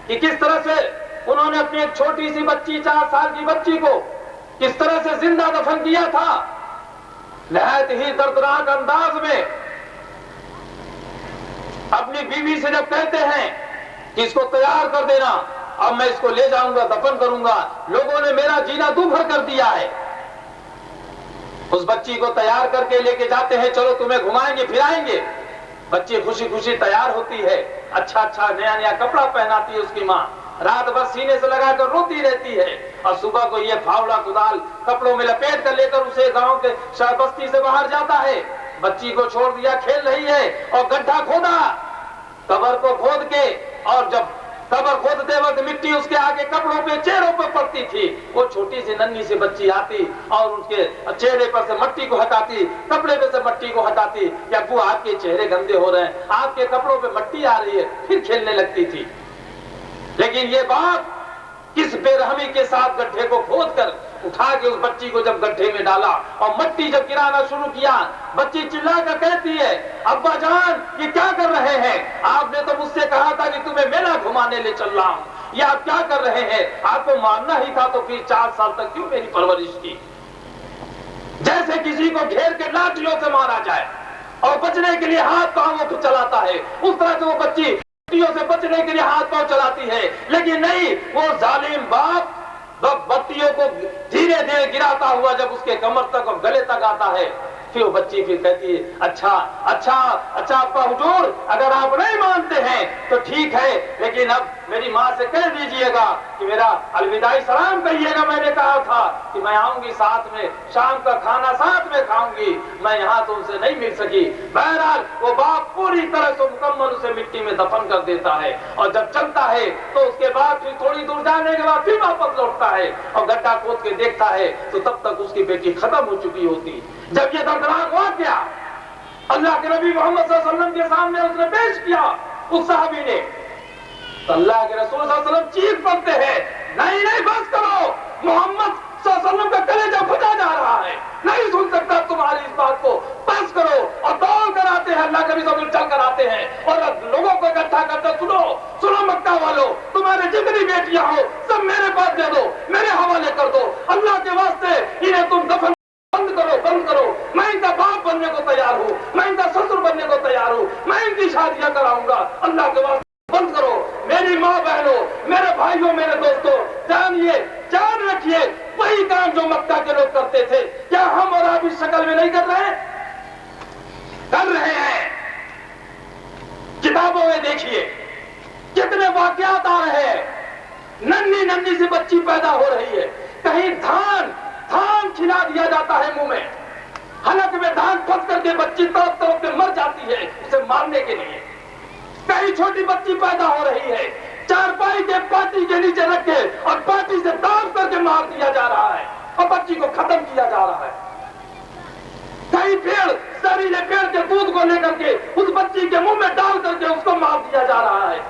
کہ کس طرح سے انہوں نے اپنی ایک چھوٹی سی بچی، 4 سال کی بچی کو کس طرح سے زندہ دفن کیا تھا۔ نہایت ہی دردناک انداز میں اپنی بیوی سے جب کہتے ہیں کہ اس کو تیار کر دینا، اب میں اس کو لے جاؤں گا، دفن کروں گا، لوگوں نے میرا جینا دوبھر کر دیا ہے۔ اس بچی کو تیار کر کے لے کے جاتے ہیں، چلو تمہیں گھمائیں گے پھرائیں گے۔ بچی خوشی خوشی تیار ہوتی ہے، اچھا اچھا نیا نیا کپڑا پہناتی ہے اس کی ماں، رات بھر سینے سے لگا کر روتی رہتی ہے، اور صبح کو یہ پھاوڑا کدال کپڑوں میں لپیٹ کر لے کر اسے گاؤں کے بستی سے باہر جاتا ہے۔ بچی کو چھوڑ دیا، کھیل رہی ہے، اور گڈھا کھودا، قبر کو کھود کے، اور جب قبر کھودتے وقت مٹی اس کے آگے کپڑوں پہ، چہروں پہ پڑتی تھی، وہ چھوٹی سی ننھی سی بچی آتی اور اس کے چہرے پر سے مٹی کو ہٹاتی، کپڑے پہ سے مٹی کو ہٹاتی کہ ابو آپ کے چہرے گندے ہو رہے ہیں، آپ کے کپڑوں پہ مٹی آ رہی ہے، پھر کھیلنے لگتی تھی۔ لیکن یہ بات کس بے رحمی کے ساتھ گڈھے کو کھود کر اٹھا کے اس بچی کو جب گڈھے میں ڈالا اور مٹی جب گرانا شروع کیا، بچی چلا کر کہتی ہے ابا جان یہ کیا کر رہے ہیں؟ آپ نے تو مجھ سے کہا تھا کہ تمہیں میلہ گھمانے لے چل رہا ہوں، یہ آپ کیا کر رہے ہیں؟ آپ کو مارنا ہی تھا تو پھر 4 سال تک کیوں میری پرورش کی؟ جیسے کسی کو گھیر کے لاٹھیوں سے مارا جائے اور بچنے کے لیے ہاتھ پاؤں کو چلاتا ہے، اس طرح سے وہ بچی سے بچنے کے لیے ہاتھ پاؤں چلاتی ہے۔ لیکن نہیں، وہ ظالم باپ بتیوں کو دھیرے دھیرے گراتا ہوا جب اس کے کمر تک اور گلے تک آتا ہے، پھر وہ بچی پھر کہتی ہے اچھا اچھا اچھا ابا حضور، اگر آپ نہیں مانتے ہیں تو ٹھیک ہے، لیکن اب میری ماں سے کہہ دیجئے گا کہ میرا الوداعی سلام کہیے گا، میں نے کہا تھا کہ میں آؤں گی ساتھ میں، شام کا کھانا ساتھ میں کھاؤں گی، میں یہاں تم سے نہیں مل سکی۔ بہرحال وہ باپ پوری طرح سے مکمل اسے مٹی میں دفن کر دیتا ہے، اور جب چلتا ہے تو اس کے بعد پھر تھوڑی دور جانے کے بعد پھر واپس لوٹتا ہے اور گڈھا کھود کے دیکھتا ہے تو تب تک اس کی بیٹی ختم ہو چکی ہوتی۔ جب یہ دردناک واقعہ اللہ کے نبی محمد صلی اللہ علیہ وسلم کے سامنے اس نے پیش کیا اس صحابی نے، تو اللہ کے رسول صلی اللہ علیہ وسلم چیخ پڑتے ہیں نہیں بس کرو، محمد صلی اللہ علیہ وسلم کا کلیجہ پھٹا جا رہا ہے، نہیں سن سکتا تمہاری اس بات کو، بس کرو، اور دوڑ کر آتے ہیں، اللہ کے نبی چل کر آتے ہیں اور لوگوں کو اکٹھا کرتے، سنو مکہ والو، تمہارے جتنی بیٹیاں ہو سب میرے پاس دے دو، میرے حوالے کر دو، اللہ کے واسطے انہیں تم دفن بند کرو، میں ان کا باپ بننے کو تیار ہوں، میں ان کا سسر بننے کو تیار ہوں، میں ان کی شادیاں کراؤں گا، اللہ کے واسطے بند کرو۔ میری ماں بہنوں، میرے بھائیوں، میرے دوستوں، جانیے، جان رکھیے، وہی کام جو مکہ کے لوگ کرتے تھے کیا ہم اور آپ اس شکل میں نہیں کر رہے ہیں؟ کر رہے ہیں۔ کتابوں میں دیکھیے کتنے واقعات آ رہے ہیں، ننھی سی بچی پیدا ہو رہی ہے، کہیں دھان کھلا دیا جاتا ہے منہ میں، حلق میں دھان پھنس کر کے بچی تڑپ تڑپ کے مر جاتی ہے اسے مارنے کے لیے، کہیں چھوٹی بچی پیدا ہو رہی ہے، چارپائی کے پاٹی کے نیچے رکھ کے اور پاٹی سے داب کر کے مار دیا جا رہا ہے اور بچی کو ختم کیا جا رہا ہے، کہیں پیڑ زہریلے پیڑ کے دودھ کو لے کر کے اس بچی کے منہ میں ڈال کر کے اس کو مار دیا جا رہا ہے،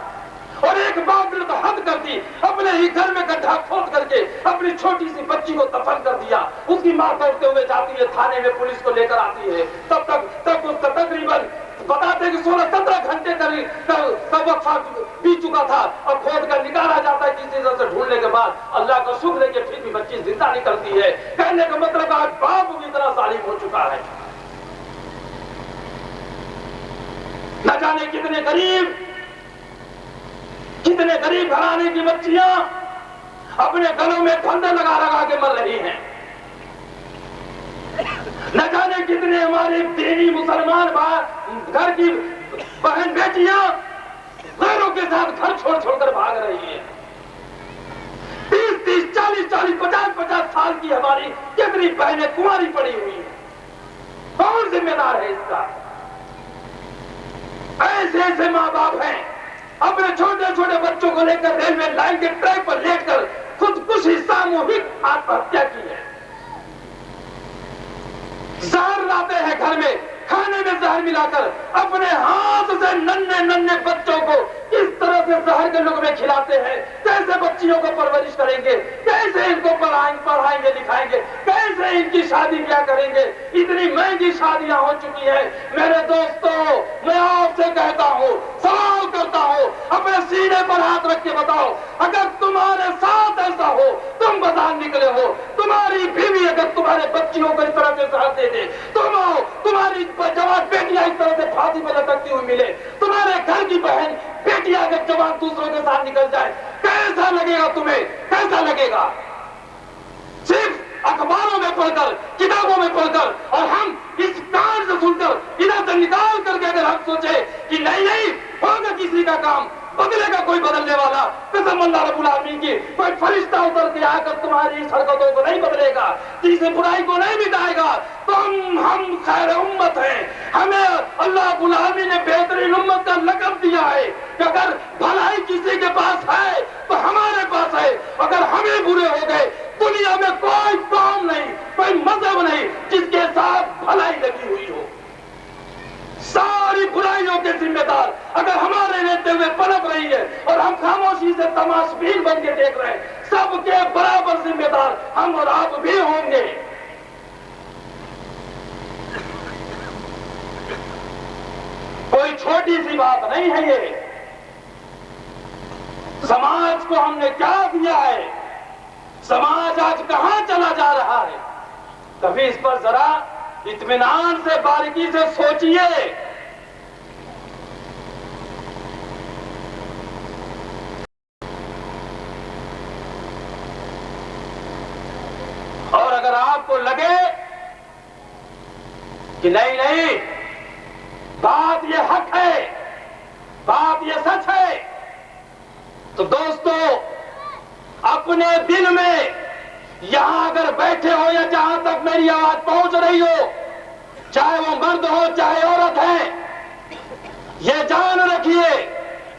اور ایک باپ نے تو حد کر دی، اپنے ہی گھر میں گڈھا کھود کر کے اپنی چھوٹی سی بچی کو دفن کر دیا، اس کی ماں دوڑتے ہوئے جاتی ہے تھانے میں، پولیس کو لے کر آتی ہے، تب اس کا تقریباً بتاتے کہ 16-17 گھنٹے کا وقفہ بیت چکا تھا، اور کھود کر نکالا جاتا ہے کسی طرح سے ڈھونڈنے کے بعد، اللہ کا شکر ہے کہ پھر بھی بچی زندہ نکلتی ہے۔ کہنے کا مطلب آج باپ بھی اتنا ظالم ہو چکا ہے، نہ جانے کتنے غریب گھرانے کی بچیاں اپنے گلوں میں پھندے لگا کے مر رہی ہیں، نہ جانے کتنے ہمارے دینی مسلمان گھر کی بہن بیٹیاں غیروں کے ساتھ گھر چھوڑ چھوڑ کر بھاگ رہی ہیں. 30 40 50 سال کی ہماری کتنی بہنیں کنواری پڑی ہوئی ہیں. کون ذمہ دار ہے اس کا؟ ایسے ایسے ماں باپ ہیں اپنے چھوٹے چھوٹے بچوں کو لے کر ریلوے لائن کے ٹریک پر لیٹ کر خودکشی ساموہک آتم ہتیا کی ہے. زہر لاتے ہیں گھر میں، کھانے میں زہر ملا کر اپنے ہاتھ سے ننھے بچوں کو کس طرح سے زہر کے لقمے کھلاتے ہیں. کیسے بچیوں کو پرورش کریں گے، کیسے ان کو پڑھائیں گے لکھائیں گے، کیسے ان کی شادی بیاہ کریں گے. اتنی مہنگی شادیاں ہو چکی ہیں. میرے دوستو، میں آپ سے کہتا ہوں، سوال کرتا ہوں، اپنے سینے پر ہاتھ رکھ کے بتاؤ، اگر تمہارے ساتھ ایسا ہو، تم بازار نکلے ہو، تمہاری بیوی اگر تمہارے بچیوں کو اس طرح سے زہر دے دے، تم ہو، تمہاری جوان بیٹیاں اس طرح سے پھانسی پر لٹکتی ہوئی ملے، تمہارے گھر کی بہن بیٹیاں اگر جوان دوسروں کے ساتھ نکل جائے، کیسا لگے گا تمہیں؟ کیسا لگے گا؟ صرف اخباروں میں پڑھ کر، کتابوں میں پڑھ کر، اور ہم اس کان سے سن کر ادھر سے نکال کر کے اگر ہم سوچے کہ نہیں ہوگا کسی کا کام، بدلے گا کوئی بدلنے والا، قسم اللہ رب العالمین کی، کوئی فرشتہ اتر کے آ کر تمہاری اس حرکتوں کو نہیں بدلے گا، تیسری برائی کو نہیں مٹائے گا. ہم خیر امت ہیں. ہمیں اللہ رب العالمین نے بہترین امت کا لقب دیا ہے کہ اگر بھلائی کسی کے پاس ہے تو ہمارے پاس ہے. اگر ہمیں برے ہو گئے، دنیا میں کوئی قوم نہیں، کوئی مذہب نہیں جس کے ساتھ بھلائی لگی ہوئی ہو. ساری برائیوں کے ذمہ دار اگر ہمارے رہتے ہوئے پنپ رہی ہے اور ہم خاموشی سے تماشبین بن کے دیکھ رہے ہیں، سب کے برابر ذمہ دار ہم اور آپ بھی ہوں گے. کوئی چھوٹی سی بات نہیں ہے یہ. سماج کو ہم نے کیا دیا ہے؟ سماج آج کہاں چلا جا رہا ہے؟ کبھی اس پر ذرا اطمینان سے باریکی سے سوچئے. اور اگر آپ کو لگے کہ نہیں بات یہ حق ہے، بات یہ سچ ہے، تو دوستو اپنے دل میں یہاں اگر بیٹھے ہو یا جہاں تک میری آواز پہنچ رہی ہو، چاہے وہ مرد ہو چاہے عورت ہے، یہ جان رکھیے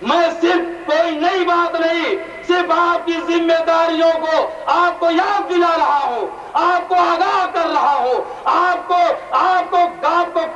میں صرف کوئی نئی بات نہیں، صرف آپ کی ذمہ داریوں کو آپ کو یاد دلا رہا ہوں، آپ کو آگاہ کر رہا ہوں، آپ کو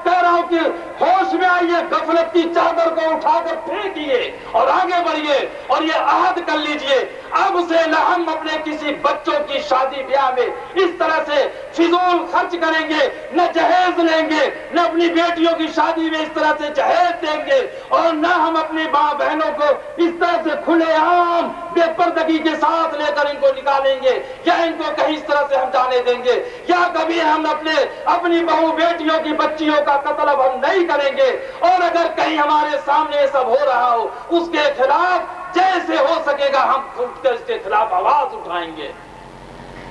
کہہ رہا ہوں کہ ہوش میں آئیے، غفلت کی چادر کو اٹھا کر پھینکیے اور آگے بڑھیے اور یہ عہد کر لیجئے اب سے نہ ہم اپنے کسی بچوں کی شادی بیاہ میں اس طرح سے فضول خرچ کریں گے، نہ جہیز لیں گے، نہ اپنی بیٹیوں کی شادی میں اس طرح سے جہیز دیں گے، اور نہ ہم اپنی ماں بہنوں کو اس طرح سے کھلے عام بے پردگی کے ساتھ لے کر ان کو نکالیں گے یا ان کو کہیں اس طرح سے ہم جانے دیں گے، یا کبھی ہم اپنی بہو بیٹیوں کی بچیوں کا قتل اب ہم نہیں کریں گے. اور اگر کہیں ہمارے سامنے یہ سب ہو رہا ہو، اس کے خلاف جیسے ہو سکے گا ہم اٹھ کر اس کے خلاف آواز اٹھائیں گے.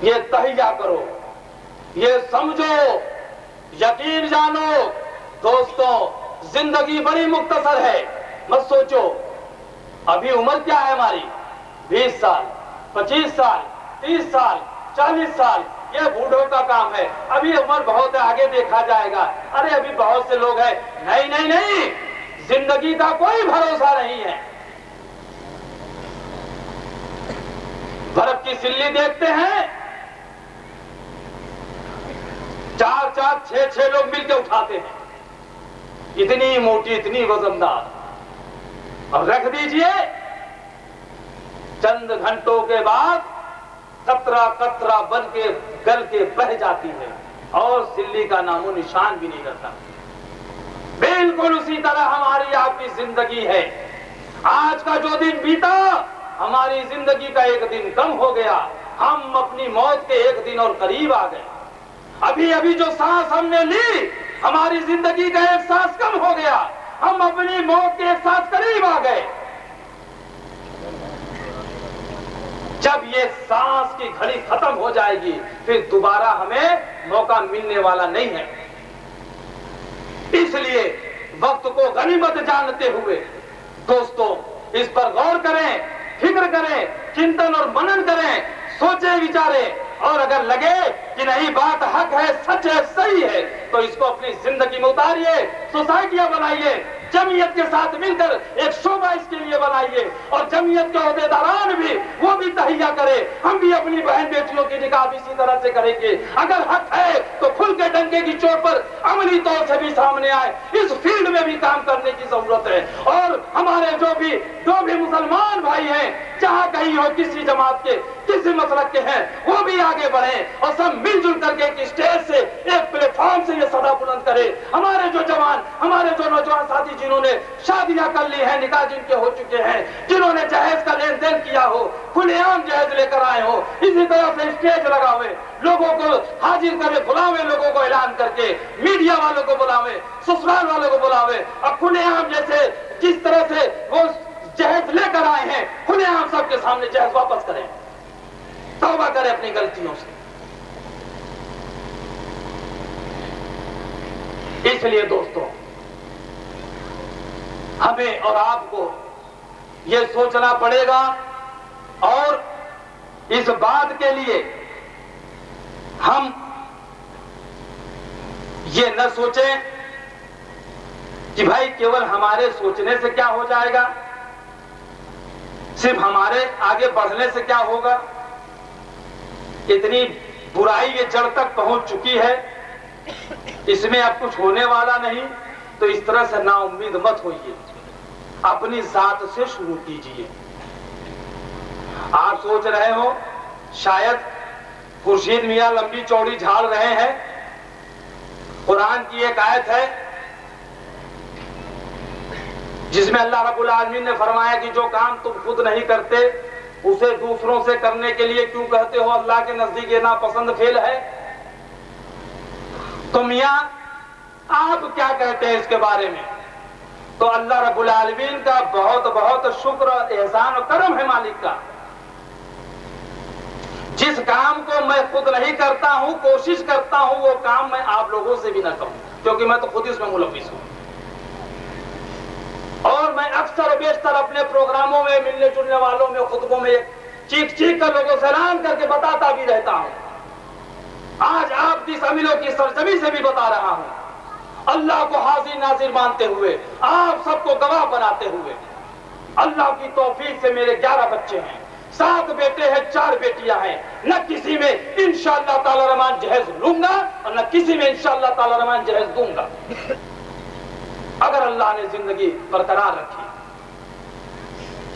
یہ تہیہ کرو، یہ سمجھو، یقین جانو. دوستوں زندگی بڑی مختصر ہے، مت سوچو ابھی عمر کیا ہے ہماری، 20 سال 25 سال 30 سال 40 سال، یہ بوڑھوں کا کام ہے، ابھی عمر بہت ہے آگے دیکھا جائے گا. ارے ابھی بہت سے لوگ ہیں، نہیں، زندگی کا کوئی بھروسہ نہیں ہے. برف کی سلی دیکھتے ہیں، 4 6 لوگ مل کے اٹھاتے ہیں، اتنی موٹی اتنی وزندار، اور رکھ دیجئے چند گھنٹوں کے بعد قطرہ قطرہ بن کے گل کے بہ جاتی ہے اور سلی کا نام و نشان بھی نہیں کرتا. بالکل اسی طرح ہماری آپ کی زندگی ہے. آج کا جو دن بیتا ہماری زندگی کا ایک دن کم ہو گیا، ہم اپنی موت کے ایک دن اور قریب آ گئے. ابھی جو سانس ہم نے لی ہماری زندگی کا ایک سانس کم ہو گیا، ہم اپنی موت کے ایک سانس قریب آ گئے. جب یہ سانس کی گھڑی ختم ہو جائے گی پھر دوبارہ ہمیں موقع ملنے والا نہیں ہے. اس لیے وقت کو غنیمت جانتے ہوئے دوستوں اس پر غور کریں, فکر کریں, چنتن اور منن کریں, سوچیں وچاریں, اور اگر لگے کہ نہیں بات حق ہے, سچ ہے, صحیح ہے, تو اس کو اپنی زندگی میں اتاریے, سوسائٹیاں بنائیے, جمعیت کے ساتھ مل کر ایک شعبہ اس کے لیے بنائیے, اور جمعیت کے عہدیداران بھی وہ بھی تہیہ کرے. ہم بھی اپنی بہن بیٹیوں کی نکاح اسی طرح سے کریں گے. اگر حق ہے تو کھل کے ڈنکے کی چوٹ پر عملی طور سے بھی سامنے آئے. اس فیلڈ میں بھی کام کرنے کی ضرورت ہے. اور ہمارے جو بھی مسلمان بھائی ہیں, جہاں کہیں ہو, کسی جماعت کے, کسی مسلک کے ہیں, وہ بھی آگے بڑھیں اور سب مل جل کر کے ایک اسٹیج سے, ایک پلیٹ فارم سے یہ صدا بلند کرے. ہمارے جو جوان, ہمارے جو نوجوان ساتھی جنہوں نے شادیاں کر لی ہیں, نکاح جن کے ہو چکے ہیں, جنہوں نے جہیز کا لین دین کیا ہو, کھلے عام جہیز لے کر آئے ہو, اسی طرح سے اسٹیج لگا ہوئے, لوگوں کو حاضر کرے, بلاوے لوگوں کو اعلان کر کے, میڈیا والوں کو بلاوے, سسرال والوں کو بلاوے, اور کھلے عام جیسے جس طرح سے وہ جہیز لے کر آئے ہیں, کھلے عام سب کے سامنے جہیز واپس کریں, توبہ کریں اپنی غلطیوں سے. اس لیے دوستوں ہمیں اور آپ کو یہ سوچنا پڑے گا, اور اس بات کے لیے ہم یہ نہ سوچیں کہ بھائی کیول ہمارے سوچنے سے کیا ہو جائے گا, صرف ہمارے آگے بڑھنے سے کیا ہوگا. اتنی برائی یہ جڑ تک پہنچ چکی ہے, اس میں اب کچھ ہونے والا نہیں. تو اس طرح سے نا امید مت ہوئیے, اپنی ذات سے شروع کیجئے. آپ سوچ رہے ہو شاید خورشید میاں لمبی چوڑی جھاڑ رہے ہیں. قرآن کی ایک آیت ہے جس میں اللہ رب العالمین نے فرمایا کہ جو کام تم خود نہیں کرتے اسے دوسروں سے کرنے کے لیے کیوں کہتے ہو, اللہ کے نزدیک یہ ناپسند فعل ہے. تو میاں آپ کیا کہتے ہیں اس کے بارے میں؟ تو اللہ رب العالمین کا بہت بہت شکر اور احسان اور کرم ہے مالک کا. جس کام کو میں خود نہیں کرتا ہوں, کوشش کرتا ہوں وہ کام میں آپ لوگوں سے بھی نہ کروں, کیونکہ میں تو خود اس میں ملوث ہوں. اور میں اکثر و بیشتر اپنے پروگراموں میں, ملنے جلنے والوں میں, خطبوں میں چیخ چیخ کر لوگوں سے اعلان کر کے بتاتا بھی رہتا ہوں. آج آپ کی عملوں کی سرزمین سے بھی بتا رہا ہوں, اللہ کو حاضر ناظر مانتے ہوئے, آپ سب کو گواہ بناتے ہوئے, اللہ کی توفیق سے میرے 11 بچے ہیں, 7 بیٹے ہیں, 4 بیٹیاں ہیں. نہ کسی میں انشاءاللہ تعالی رحمان جہیز لوں گا اور نہ کسی میں انشاءاللہ تعالی رحمان جہیز دوں گا, اگر اللہ نے زندگی برقرار رکھی.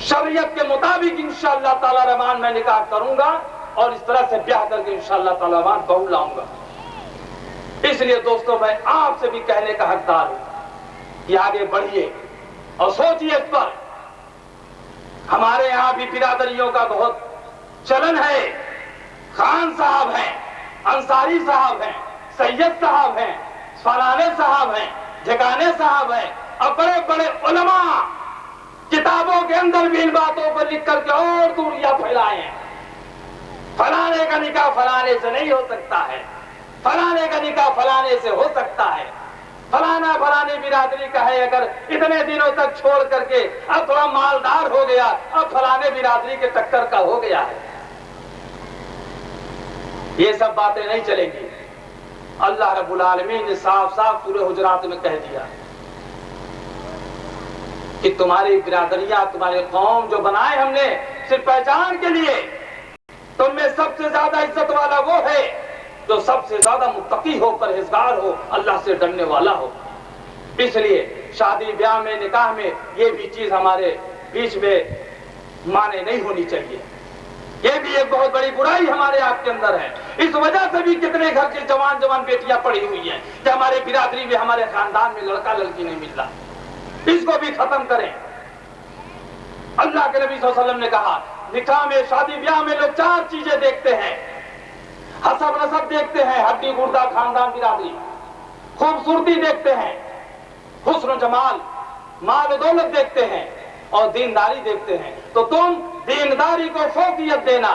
شریعت کے مطابق انشاءاللہ تعالی رحمان میں نکاح کروں گا, اور اس طرح سے بیاہ کر کے انشاءاللہ تعالی رحمان بہو لاؤں گا. اس لیے دوستوں میں آپ سے بھی کہنے کا حقدار ہوں کہ آگے بڑھیے اور سوچیے اس پر. ہمارے یہاں بھی برادریوں کا بہت چلن ہے. خان صاحب ہیں, انصاری صاحب ہیں, سید صاحب ہیں, فلانے صاحب ہیں, جھکانے صاحب ہیں, اور بڑے بڑے علماء کتابوں کے اندر بھی ان باتوں پر لکھ کر کے اور دوریاں پھیلائے ہیں. فلانے کا نکاح فلانے سے نہیں ہو سکتا ہے, فلانے کا نکاح فلانے سے ہو سکتا ہے, فلانا فلانی برادری کا ہے, اگر اتنے دنوں تک چھوڑ کر کے اب تھوڑا مالدار ہو گیا, اب فلانے برادری کے ٹکر کا ہو گیا ہے. یہ سب باتیں نہیں چلیں گی. اللہ رب العالمین نے صاف صاف سورہ حجرات میں کہہ دیا کہ تمہاری برادریاں, تمہاری قوم جو بنائے ہم نے صرف پہچان کے لیے, تم میں سب سے زیادہ عزت والا وہ ہے جو سب سے زیادہ متقی ہو, پرہیزگار ہو, اللہ سے ڈرنے والا ہو. اس لیے شادی بیاہ میں, نکاح میں یہ بھی چیز ہمارے بیچ میں مانے نہیں ہونی چاہیے. یہ بھی ایک بہت بڑی برائی ہمارے آپ کے اندر ہے. اس وجہ سے بھی کتنے گھر کی جوان جوان بیٹیاں پڑی ہوئی ہیں کہ ہمارے برادری میں, ہمارے خاندان میں لڑکا لڑکی نہیں مل رہا. اس کو بھی ختم کریں. اللہ کے نبی صلی اللہ علیہ وسلم نے کہا نکاح میں, شادی بیاہ میں لوگ 4 چیزیں دیکھتے ہیں. حسب نسب دیکھتے ہیں, ہڈی گردہ, خاندان, برادری. خوبصورتی دیکھتے ہیں, حسن و جمال, مال و دولت دیکھتے ہیں, اور دینداری دیکھتے ہیں. تو تم دینداری کو فوقیت دینا،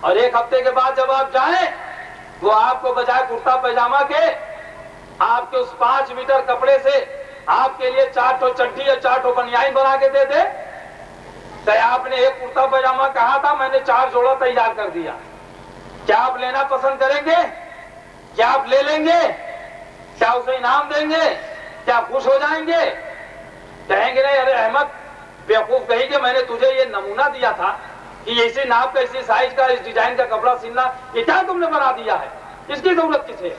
اور 1 ہفتے کے بعد جب آپ جائیں وہ آپ کو بجائے کرتا پیجامہ کے آپ کے اس 5 میٹر کپڑے سے آپ کے لیے 4 ٹھو چڈی یا 4 ٹھو بنیان بنا کے دے دے تو آپ نے 1 کرتا پیجامہ کہا تھا، میں نے 4 جوڑا تیار کر دیا، کیا آپ لینا پسند کریں گے؟ کیا آپ لے لیں گے؟ کیا اسے انعام دیں گے؟ کیا خوش ہو جائیں گے؟ کہیں گے نہیں ارے احمد بیوقوف کہی کہ میں نے تجھے یہ نمونہ دیا تھا کہ اسی ناپ کا، اسی سائز کا، اس ڈیزائن کا کپڑا سلنا، یہ کیا تم نے بنا دیا ہے؟ اس کی ضرورت کس ہے؟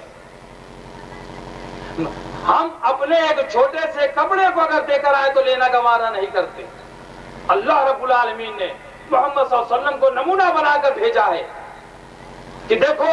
ہم اپنے ایک چھوٹے سے کپڑے کو اگر دے کر آئے تو لینا گوارا نہیں کرتے۔ اللہ رب العالمین نے محمد صلی اللہ علیہ وسلم کو نمونہ بنا کر بھیجا ہے کہ دیکھو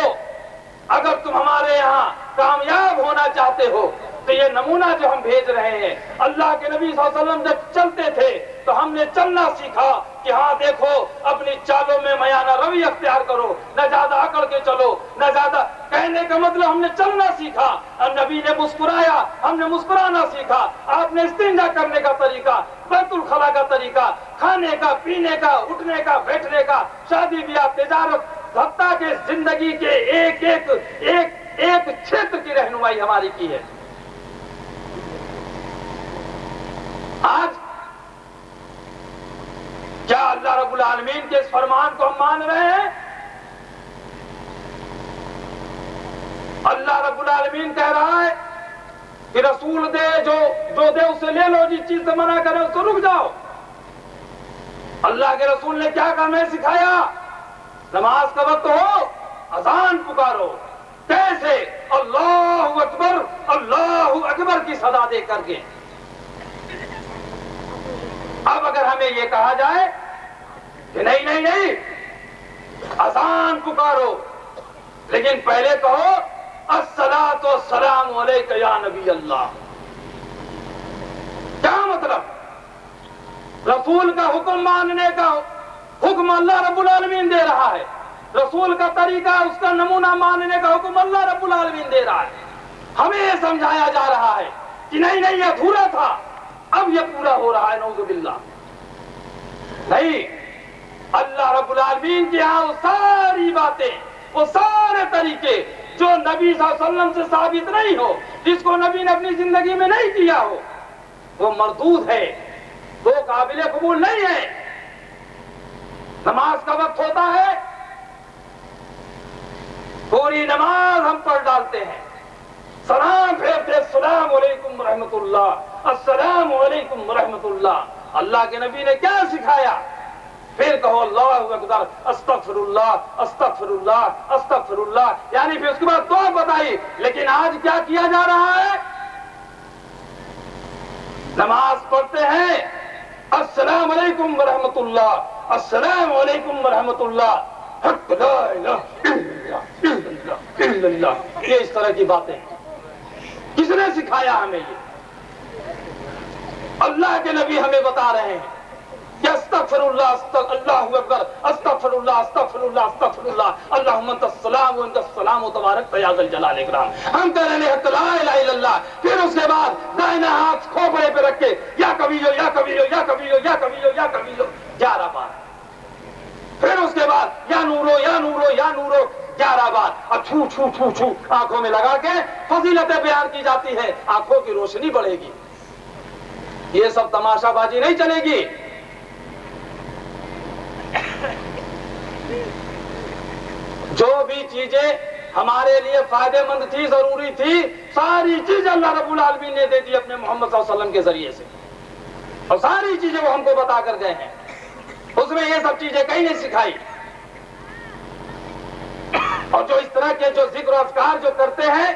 اگر تم ہمارے یہاں کامیاب ہونا چاہتے ہو تو یہ نمونہ جو ہم بھیج رہے ہیں۔ اللہ کے نبی صلی اللہ علیہ وسلم جب چلتے تھے تو ہم نے چلنا سیکھا کہ ہاں دیکھو اپنی چالوں میں میانہ روی اختیار کرو، نہ زیادہ اکڑ کے چلو، نہ زیادہ، کہنے کا مطلب ہم نے چلنا سیکھا۔ اور نبی نے مسکرایا، ہم نے مسکرانا سیکھا۔ آپ نے استنجا کرنے کا طریقہ، بیت الخلا کا طریقہ، کھانے کا، پینے کا، اٹھنے کا، بیٹھنے کا، شادی بیاہ، تجارت، حتیٰ کہ زندگی کے ایک چھیتر کی رہنمائی ہماری کی ہے۔ آج کیا اللہ رب العالمین کے اس فرمان کو ہم مان رہے ہیں؟ اللہ رب العالمین کہہ رہا ہے کہ رسول دے جو دے اسے لے لو، جس چیز سے منع کرے اس کو رک جاؤ۔ اللہ کے رسول نے کیا کام ہے سکھایا؟ نماز کا وقت ہو اذان پکارو، کیسے؟ اللہ اکبر کی صدا دے کر کے۔ اب اگر ہمیں یہ کہا جائے کہ نہیں اذان پکارو لیکن پہلے کہو الصلاۃ والسلام علیک یا نبی اللہ، کیا مطلب؟ رسول کا حکم ماننے کا حکم اللہ رب العالمین دے رہا ہے، رسول کا طریقہ، اس کا نمونہ ماننے کا حکم اللہ رب العالمین دے رہا ہے۔ ہمیں یہ سمجھایا جا رہا ہے کہ نہیں یہ ادھورا تھا، اب یہ پورا ہو رہا ہے، نعوذ باللہ۔ نہیں، اللہ رب العالمین کے ہاں وہ ساری باتیں، وہ سارے طریقے جو نبی صلی اللہ علیہ وسلم سے ثابت نہیں ہو، جس کو نبی نے اپنی زندگی میں نہیں کیا ہو، وہ مردود ہے، وہ قابل قبول نہیں ہے۔ نماز کا وقت ہوتا ہے، پوری نماز ہم پڑھ ڈالتے ہیں، سلام پھیرتے السلام علیکم ورحمۃ اللہ، السلام علیکم ورحمۃ اللہ۔ اللہ کے نبی نے کیا سکھایا؟ پھر کہو اللہ اکبر، استغفر اللہ استغفر اللہ استغفر اللہ، یعنی پھر اس کے بعد دعا بتائی۔ لیکن آج کیا کیا جا رہا ہے؟ نماز پڑھتے ہیں السلام علیکم ورحمۃ اللہ، السلام علیکم ورحمۃ اللہ، حق لا الہ الا اللہ، یہ اس طرح کی باتیں کس نے سکھایا ہمیں؟ یہ اللہ کے نبی ہمیں بتا رہے ہیں کہ استغفر اللہ، اللہ اکبر، استغفر اللہ استغفر اللہ استغفر اللہ، اللہم انت السلام و انت السلام تبارک یا ذا الجلال والاکرام۔ ہم کہہ رہے ہیں لا الہ الا اللہ، پھر اس کے بعد دائنا ہاتھ کھوپڑے پہ رکھ کے یا کبیرو یا کبیرو یا کبیرو یا کبیرو یا کبیرو 11 بار، پھر اس کے بعد یا نورو یا نورو یا نورو 11 بار، اور چھو چھو چھو چھو آنکھوں میں لگا کے فضیلتیں بیان کی جاتی ہے، آنکھوں کی روشنی بڑھے گی۔ یہ سب تماشا بازی نہیں چلے گی۔ جو بھی چیزیں ہمارے لیے فائدے مند تھی، ضروری تھی، ساری چیزیں اللہ رب العالمین نے دے دی اپنے محمد صلی اللہ علیہ وسلم کے ذریعے سے، اور ساری چیزیں وہ ہم کو بتا کر گئے ہیں۔ اس میں یہ سب چیزیں کہیں نہیں سکھائی۔ اور جو اس طرح کے جو ذکر و اذکار جو کرتے ہیں،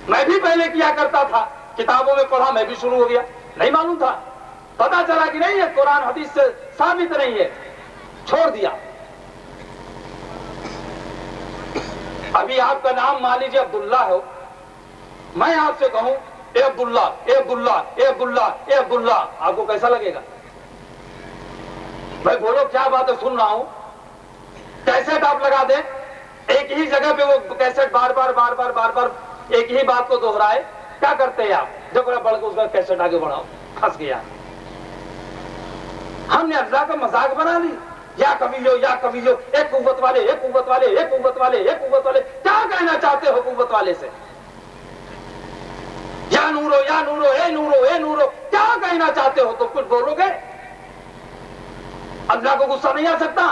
میں بھی پہلے کیا کرتا تھا، کتابوں میں پڑھا، میں بھی شروع ہو گیا، نہیں معلوم تھا، پتا چلا کہ نہیں، یہ قرآن حدیث سے ثابت نہیں ہے، چھوڑ دیا۔ ابھی آپ کا نام مان لیجیے عبداللہ ہو، میں آپ سے کہوں اے عبداللہ اے عبداللہ اے عبداللہ اے عبداللہ، آپ کو کیسا لگے گا؟ بھائی بولو کیا بات ہے، سن رہا ہوں۔ کیسٹ آپ لگا دیں، ایک ہی جگہ پہ وہ کیسٹ بار بار بار بار بار بار ایک ہی بات کو دوہرائے، کیا کرتے ہیں آپ؟ جب بڑھ کے اس کا کیسٹ آگے بڑھاؤ، پھنس گیا۔ ہم نے اللہ کا مذاق بنا لی، یا کبھی ہو، ایک قوت والے، ایک قوت والے، ایک قوت والے، ایک قوت والے، کیا کہنا چاہتے ہو قوت والے سے؟ یا نورو، یا نورو، اے نورو، اے نورو، کیا کہنا چاہتے ہو؟ تو کچھ بولو گے؟ اللہ کو غصہ نہیں آ سکتا؟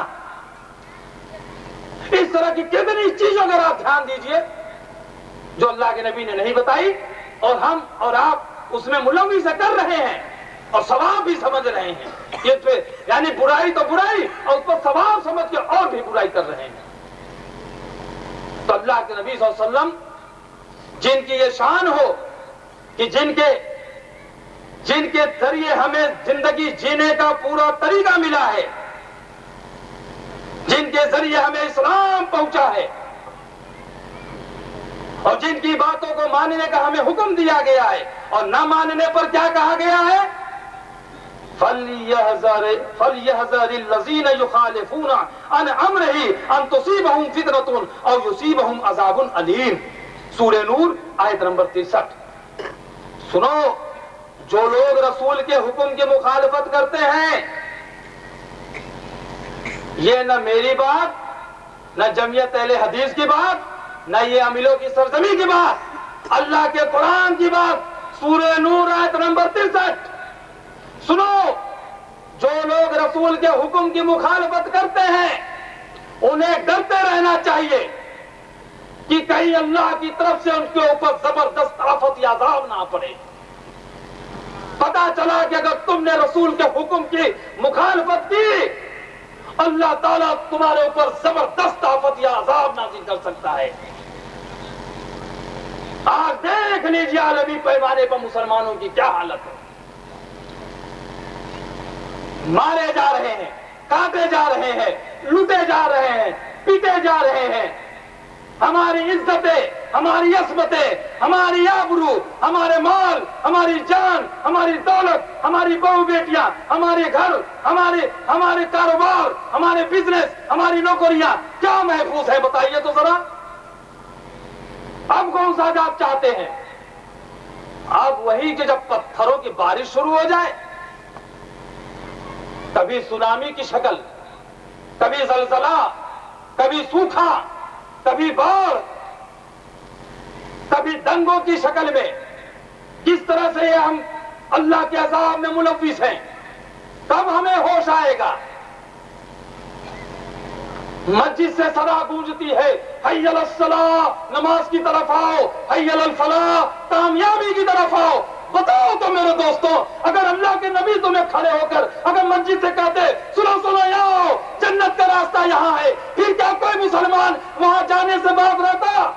اس طرح کی کتنی چیزوں اگر آپ دھیان دیجئے جو اللہ کے نبی نے نہیں بتائی، اور ہم اور آپ اس میں ملوث کر رہے ہیں اور ثواب بھی سمجھ رہے ہیں. یہ تو یعنی برائی تو برائی، اور اس پر ثواب سمجھ کے اور بھی برائی کر رہے ہیں. تو اللہ کے نبی صلی اللہ علیہ وسلم جن کی یہ شان ہو کہ جن کے ذریعے ہمیں زندگی جینے کا پورا طریقہ ملا ہے، جن کے ذریعے ہمیں اسلام پہنچا ہے، اور جن کی باتوں کو ماننے کا ہمیں حکم دیا گیا ہے، اور نہ ماننے پر کیا کہا گیا ہے؟ فَلْيَحْذَرِ الَّذِينَ يُخَالِفُونَ عَنْ أَمْرِهِ أَن تُصِيبَهُمْ فِتْنَةٌ أَوْ يُصِيبَهُمْ عَذَابٌ أَلِيمٌ. سورہ نور آیت نمبر 63. سنو، جو لوگ رسول کے حکم کی مخالفت کرتے ہیں، یہ نہ میری بات، نہ جمعیت اہل حدیث کی بات، نہ یہ املوں کی سرزمی کی بات، اللہ کے قرآن کی بات. سورہ نور آیت نمبر 63. سنو، جو لوگ رسول کے حکم کی مخالفت کرتے ہیں انہیں ڈرتے رہنا چاہیے کہ کہیں اللہ کی طرف سے ان کے اوپر زبردست آفت یا عذاب نہ پڑے. پتا چلا کہ اگر تم نے رسول کے حکم کی مخالفت کی، اللہ تعالیٰ تمہارے اوپر زبردست آفت یا عذاب نازل کر سکتا ہے. آج دیکھ لیجیے عالمی پیمانے پر مسلمانوں کی کیا حالت ہے. مارے جا رہے ہیں، کاٹے جا رہے ہیں، لوٹے جا رہے ہیں، پیٹے جا رہے ہیں. ہماری عزتیں، ہماری عصمتیں، ہماری آبرو، ہمارے مال، ہماری جان، ہماری دولت، ہماری بہو بیٹیاں، ہمارے گھر، ہمارے کاروبار، ہمارے بزنس، ہماری نوکریاں کیا محفوظ ہے؟ بتائیے تو ذرا. اب کون سا عذاب چاہتے ہیں؟ اب وہی کہ جب پتھروں کی بارش شروع ہو جائے، کبھی سونامی کی شکل، کبھی زلزلہ، کبھی سوکھا، کبھی باڑھ، کبھی دنگوں کی شکل میں، کس طرح سے ہم اللہ کے عذاب میں ملوث ہیں. کب ہمیں ہوش آئے گا؟ مسجد سے صدا گونجتی ہے، حی علی الصلاۃ، نماز کی طرف آؤ، حی علی الفلاح، کامیابی کی طرف آؤ. بتاؤ تو میرے دوستوں، اگر اللہ کے نبی تمہیں کھڑے ہو کر اگر مسجد سے کہتے سنو آؤ، جنت کا راستہ یہاں ہے، پھر کیا کوئی مسلمان وہاں جانے سے باز رہتا؟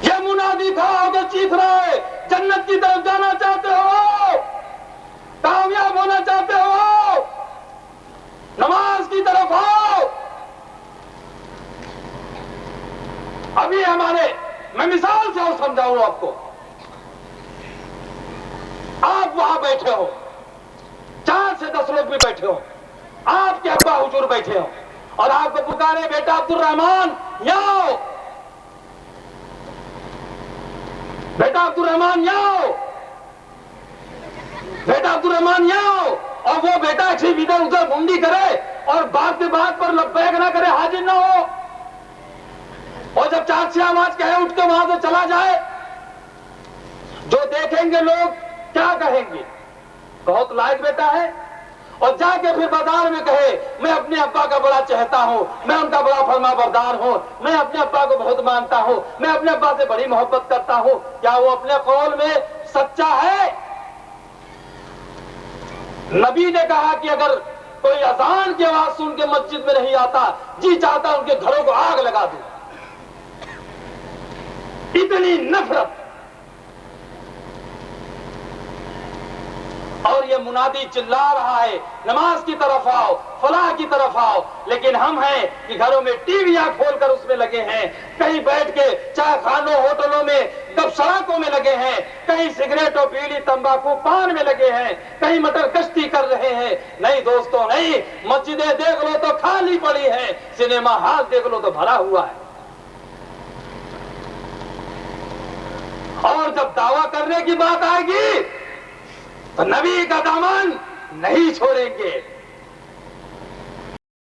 یہ منادی تھا اگر چیخ رہا ہے، جنت کی طرف جانا چاہتے ہو، کامیاب ہونا چاہتے ہو، نماز کی طرف آؤ. ابھی میں مثال سے اور سمجھاؤں آپ کو. آپ وہاں بیٹھے ہو، 4 سے 10 لوگ بھی بیٹھے ہو، آپ کے ابا حضور بیٹھے ہو اور آپ کو پکارے، بیٹا عبد الرحمان یاؤ، بیٹا عبد الرحمان یاؤ، بیٹا عبد الرحمان یاؤ. اور وہ بیٹا ادھر ادھر گھومڈی کرے اور بات پہ بات پر لبیک نہ کرے، حاضر نہ ہو، اور جب 4 سے آواز کہے اٹھ کے وہاں سے چلا جائے. جو دیکھیں گے لوگ کیا کہیں گے؟ بہت لائق بیٹا ہے. اور جا کے پھر بازار میں کہے میں اپنے ابا کا بڑا چہتا ہوں، میں ان کا بڑا فرما بردار ہوں، میں اپنے ابا کو بہت مانتا ہوں، میں اپنے ابا سے بڑی محبت کرتا ہوں. کیا وہ اپنے قول میں سچا ہے؟ نبی نے کہا کہ اگر کوئی اذان کی آواز سن کے مسجد میں نہیں آتا، جی چاہتا ان کے گھروں کو آگ لگا دوں. اتنی نفرت. اور یہ منادی چلا رہا ہے نماز کی طرف آؤ، فلاح کی طرف آؤ، لیکن ہم ہیں کہ گھروں میں ٹی ویاں کھول کر اس میں لگے ہیں، کہیں بیٹھ کے چائے خانوں ہوٹلوں میں گپ سڑکوں میں لگے ہیں، کہیں سگریٹ اور بیڑی تمباکو پان میں لگے ہیں، کہیں مٹر کشتی کر رہے ہیں. نہیں دوستوں نہیں، مسجدیں دیکھ لو تو خالی پڑی ہیں، سنیما ہال دیکھ لو تو بھرا ہوا ہے. اور جب دعویٰ کرنے کی بات آئے گی تو نبی کا دامن نہیں چھوڑیں گے.